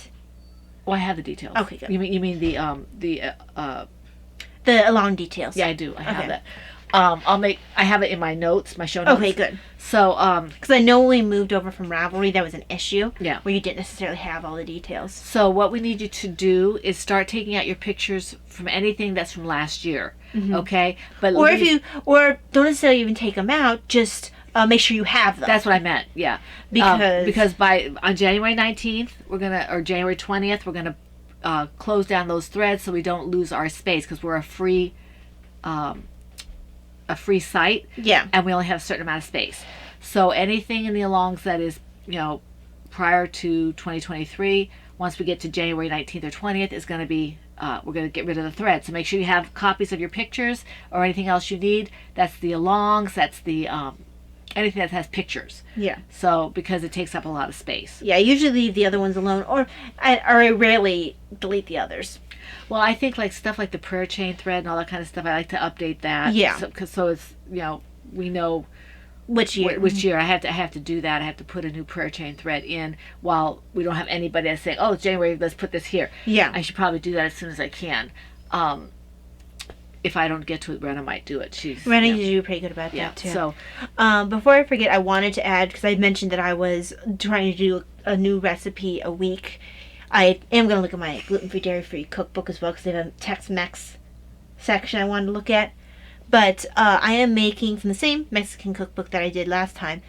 Well, I have the details. Okay, good. You mean the along details? Yeah, I do. I have that. I have it in my notes, my show notes. Okay, good. So, because I know when we moved over from Ravelry, that was an issue. Yeah. Where you didn't necessarily have all the details. So what we need you to do is start taking out your pictures from anything that's from last year. Okay? But or don't necessarily even take them out, just make sure you have them. That's what I meant. Yeah. Because on January 19th, or January 20th, we're gonna close down those threads so we don't lose our space, because we're a free site. Yeah. And we only have a certain amount of space. So anything in the alongs that is, prior to 2023, once we get to January 19th or 20th, is going to be, we're going to get rid of the thread. So make sure you have copies of your pictures or anything else you need. That's the alongs, that's the, anything that has pictures. Yeah. So, because it takes up a lot of space. Yeah, I usually leave the other ones alone, or I rarely delete the others. Well, I think stuff like the prayer chain thread and all that kind of stuff, I like to update that. Yeah. So it's, we know Which year? Which year I have to do that. I have to put a new prayer chain thread in while we don't have anybody that's saying, "Oh, it's January, let's put this here." Yeah. I should probably do that as soon as I can. If I don't get to it, Brenna might do it. Brenna usually pretty good about that too. So, before I forget, I wanted to add, because I mentioned that I was trying to do a new recipe a week. I am going to look at my gluten-free, dairy-free cookbook as well, because they have a Tex-Mex section I wanted to look at. But I am making, from the same Mexican cookbook that I did last time,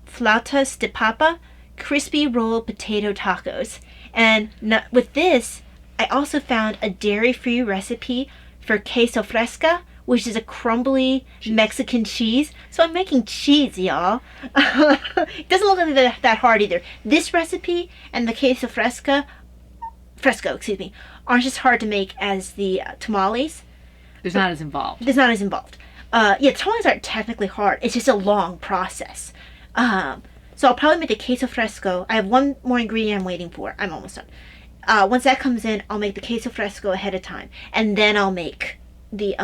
flautas de papa, crispy rolled potato tacos. And with this, I also found a dairy-free recipe for queso fresca, which is a crumbly Mexican cheese. So I'm making cheese, y'all. It doesn't look like that hard either. This recipe and the queso fresco, aren't as hard to make as the tamales. it's not as involved. It's not as involved. Tamales aren't technically hard. It's just a long process. So I'll probably make the queso fresco. I have one more ingredient I'm waiting for. I'm almost done. Once that comes in, I'll make the queso fresco ahead of time, and then I'll make the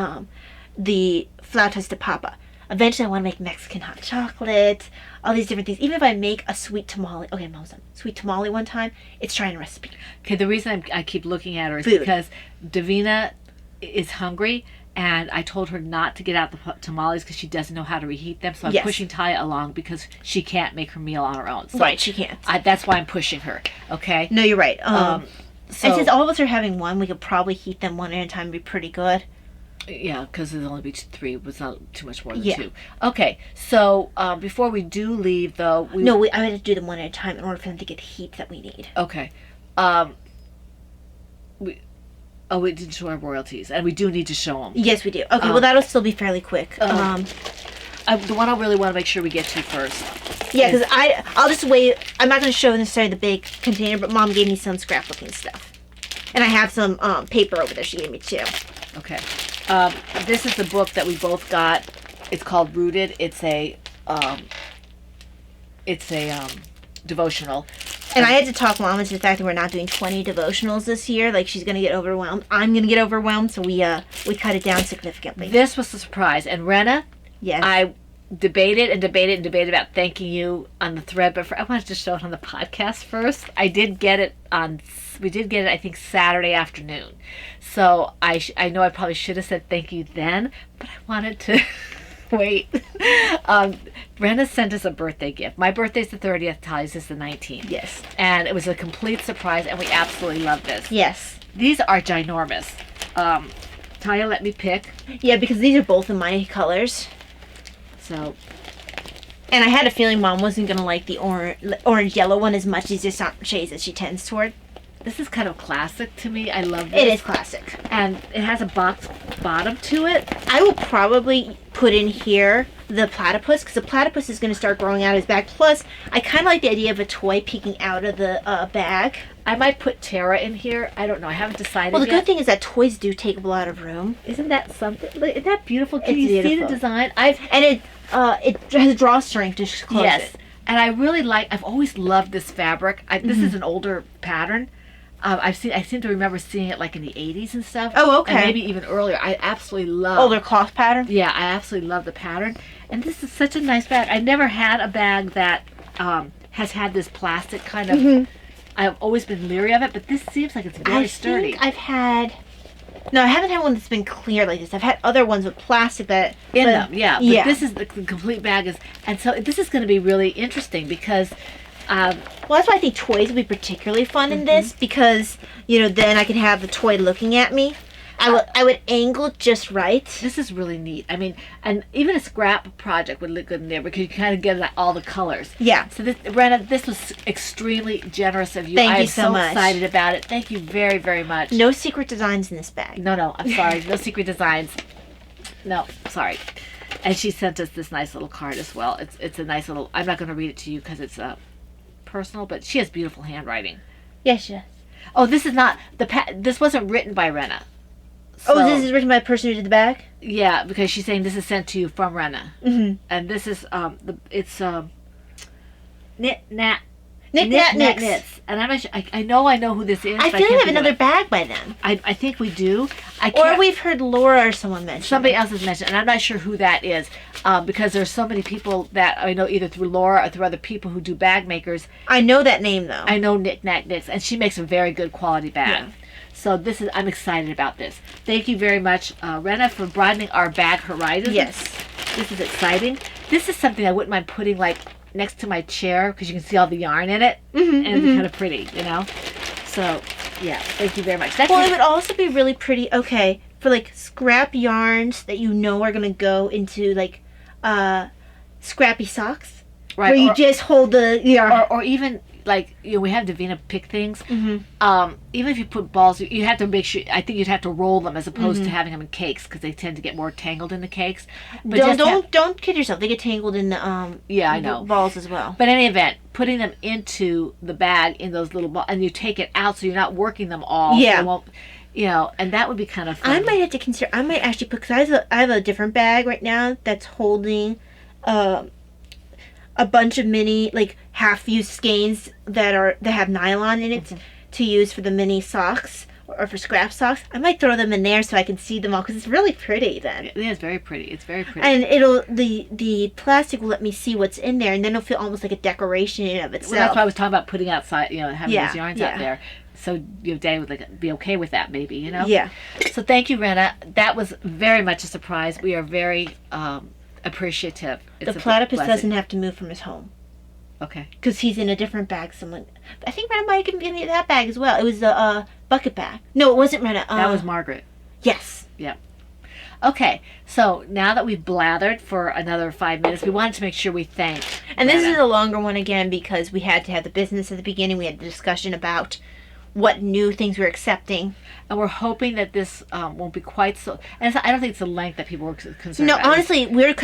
flautas de papa. Eventually, I want to make Mexican hot chocolate, all these different things. Even if I make a sweet tamale, okay, I'm almost done. Sweet tamale one time, it's trying a recipe. Okay, the reason I keep looking at her is Food. because Davina is hungry, and I told her not to get out the tamales because she doesn't know how to reheat them. So I'm Yes. pushing Taya along because she can't make her meal on her own. So Right, she can't. that's why I'm pushing her. Okay. No, you're right. So And since all of us are having one, we could probably heat them one at a time and be pretty good. yeah, because there's only be three. It was not too much more than Yeah. two. Okay. So before we do leave, though, I had to do them one at a time in order for them to get the heat that we need. Okay. We did show our royalties, and we do need to show them. Yes, we do. Okay, well, that'll still be fairly quick. The one I really want to make sure we get to first. Yeah, because I'll just wait. I'm not going to show necessarily the big container, but Mom gave me some scrapbooking stuff. And I have some paper over there she gave me, too. Okay. This is the book that we both got. It's called Rooted. It's a devotional. And I had to talk Mom into the fact that we're not doing 20 devotionals this year. Like, she's going to get overwhelmed. I'm going to get overwhelmed, so we cut it down significantly. This was a surprise. And Rena, Yes. I debated about thanking you on the thread, but I wanted to show it on the podcast first. We did get it, I think, Saturday afternoon. So I know I probably should have said thank you then, but I wanted to wait. Brenda sent us a birthday gift. My birthday's the 30th, Tally's is the 19th. Yes. And it was a complete surprise, and we absolutely love this. Yes. These are ginormous. Talia let me pick. Yeah, because these are both in my colors. So, And I had a feeling Mom wasn't going to like the orange-yellow one as much. These are some shades that she tends toward. this is kind of classic to me. I love this. It is classic. And it has a box bottom to it. I will probably put in here the platypus, because the platypus is going to start growing out of his bag. Plus, I kind of like the idea of a toy peeking out of the bag. I might put Tara in here. I don't know. I haven't decided Well, the yet. good thing is that toys do take up a lot of room. Isn't that something? Look, isn't that beautiful? Can It's you see the beautiful. design? And it has drawstring to close Yes. it. And I really I've always loved this fabric. This is an older pattern. I seem to remember seeing it like in the 80s and stuff. Oh, okay. And maybe even earlier. I absolutely love. Older cloth pattern? Yeah, I absolutely love the pattern. And this is such a nice bag. I never had a bag that has had this plastic kind of. I've always been leery of it, but this seems like it's very sturdy. I haven't had one that's been clear like this. I've had other ones with plastic that In them, yeah. But yeah. this is the complete bag and so this is going to be really interesting because. Well, that's why I think toys would be particularly fun in this, because then I can have the toy looking at me. I would angle it just right. This is really neat. I mean, and even a scrap project would look good in there because you kind of get all the colors. Yeah. So, Brenna, this was extremely generous of you. Thank you I'm so much. Excited about it. Thank you very, very much. No secret designs in this bag. No, I'm sorry. No secret designs. No, sorry. And she sent us this nice little card as well. It's a nice little. I'm not going to read it to you because it's personal, but she has beautiful handwriting. Yes, yes. Oh, this is not this wasn't written by Rena. This is written by the person who did the bag? Yeah, because she's saying this is sent to you from Rena. Mm-hmm. And this is it's knit nat Knits. And I'm not sure, I know who this is. I but feel we can't have think of another it. bag by them. I think we do. I Or can't, we've heard Laura or someone mention somebody it. else has mentioned, and I'm not sure who that is, because there's so many people that I know either through Laura or through other people who do bag makers. I know that name, though. I know Knits, and she makes a very good quality bag. Yeah. So I'm excited about this. Thank you very much, Rena, for broadening our bag horizons. Yes. This is exciting. This is something I wouldn't mind putting like next to my chair because you can see all the yarn in it, and it's kind of pretty, you know. So yeah, thank you very much. That's Well, it would also be really pretty, okay, for like scrap yarns that you know are going to go into like scrappy socks. right. Where you or, just hold the yarn. or even like, you know, we have Davina pick things. Even if you put balls, you have to make sure. I think you'd have to roll them as opposed to having them in cakes because they tend to get more tangled in the cakes. But Don't kid yourself. They get tangled in the Yeah, I know. balls as well. But in any event, putting them into the bag in those little balls, and you take it out so you're not working them all. So Yeah. they won't, you know, and that would be kind of fun. I might have to consider. I might actually put, because I have a different bag right now that's holding a bunch of mini like half-used skeins that have nylon in it to use for the mini socks or for scrap socks. I might throw them in there so I can see them all because it's really pretty then. It is very pretty. It's very pretty. And the plastic will let me see what's in there, and then it'll feel almost like a decoration in of itself. Well, that's why I was talking about putting outside, you know, having Yeah, those yarns yeah. out there. So your day would like be okay with that, maybe, you know. Yeah. So thank you, Rena. That was very much a surprise. We are very appreciative. It's The a platypus blessing. doesn't have to move from his home Okay. because he's in a different bag. I think Rena might have given me that bag as well. It was the bucket bag. No, it wasn't Rena. That was Margaret. Yes. Yeah. Okay. So now that we've blathered for another 5 minutes, we wanted to make sure we thanked. And this Rena. is a longer one again because we had to have the business at the beginning. We had the discussion about what new things we're accepting. And we're hoping that this won't be quite so. And I don't think it's the length that people were concerned No, about. honestly, we were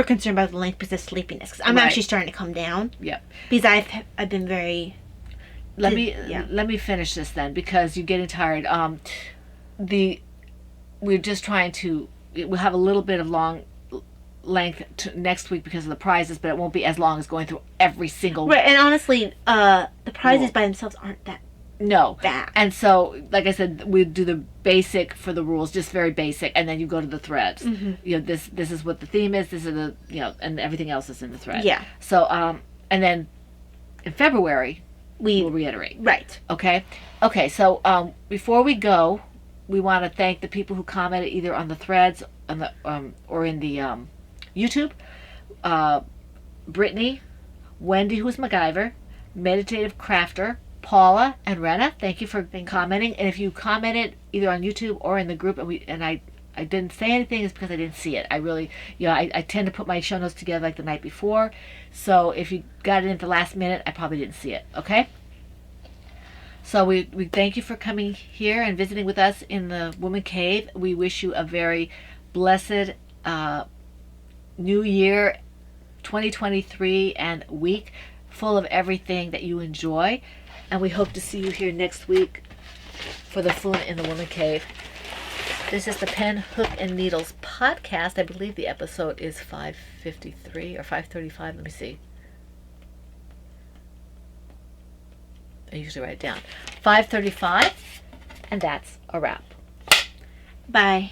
concerned about the length because of sleepiness. Because I'm Right. actually starting to come down Yeah. because I've been very. Let Yeah. me finish this then because you're getting tired. We're just trying to. We'll have a little bit of long length next week because of the prizes, but it won't be as long as going through every single. Right, and honestly, the prizes Rule. by themselves aren't that. No. That. And so, like I said, we do the basic for the rules, just very basic, and then you go to the threads. You know, this is what the theme is. This is the, you know, and everything else is in the thread. Yeah. So and then in February we'll reiterate. Right. Okay. So before we go, we want to thank the people who commented either on the threads on the or in the YouTube. Brittany, Wendy, who's MacGyver, Meditative Crafter, Paula, and Rena. Thank you for commenting. And if you commented either on YouTube or in the group, and I didn't say anything, it's because I didn't see it. I really, you know, I tend to put my show notes together like the night before. So if you got it at the last minute, I probably didn't see it. Okay. So we thank you for coming here and visiting with us in the Woman Cave. We wish you a very blessed New Year 2023 and week full of everything that you enjoy. And we hope to see you here next week for the Fluent in the Woman Cave. This is the Pen, Hook, and Needles podcast. I believe the episode is 553 or 535. Let me see. I usually write it down. 535. And that's a wrap. Bye.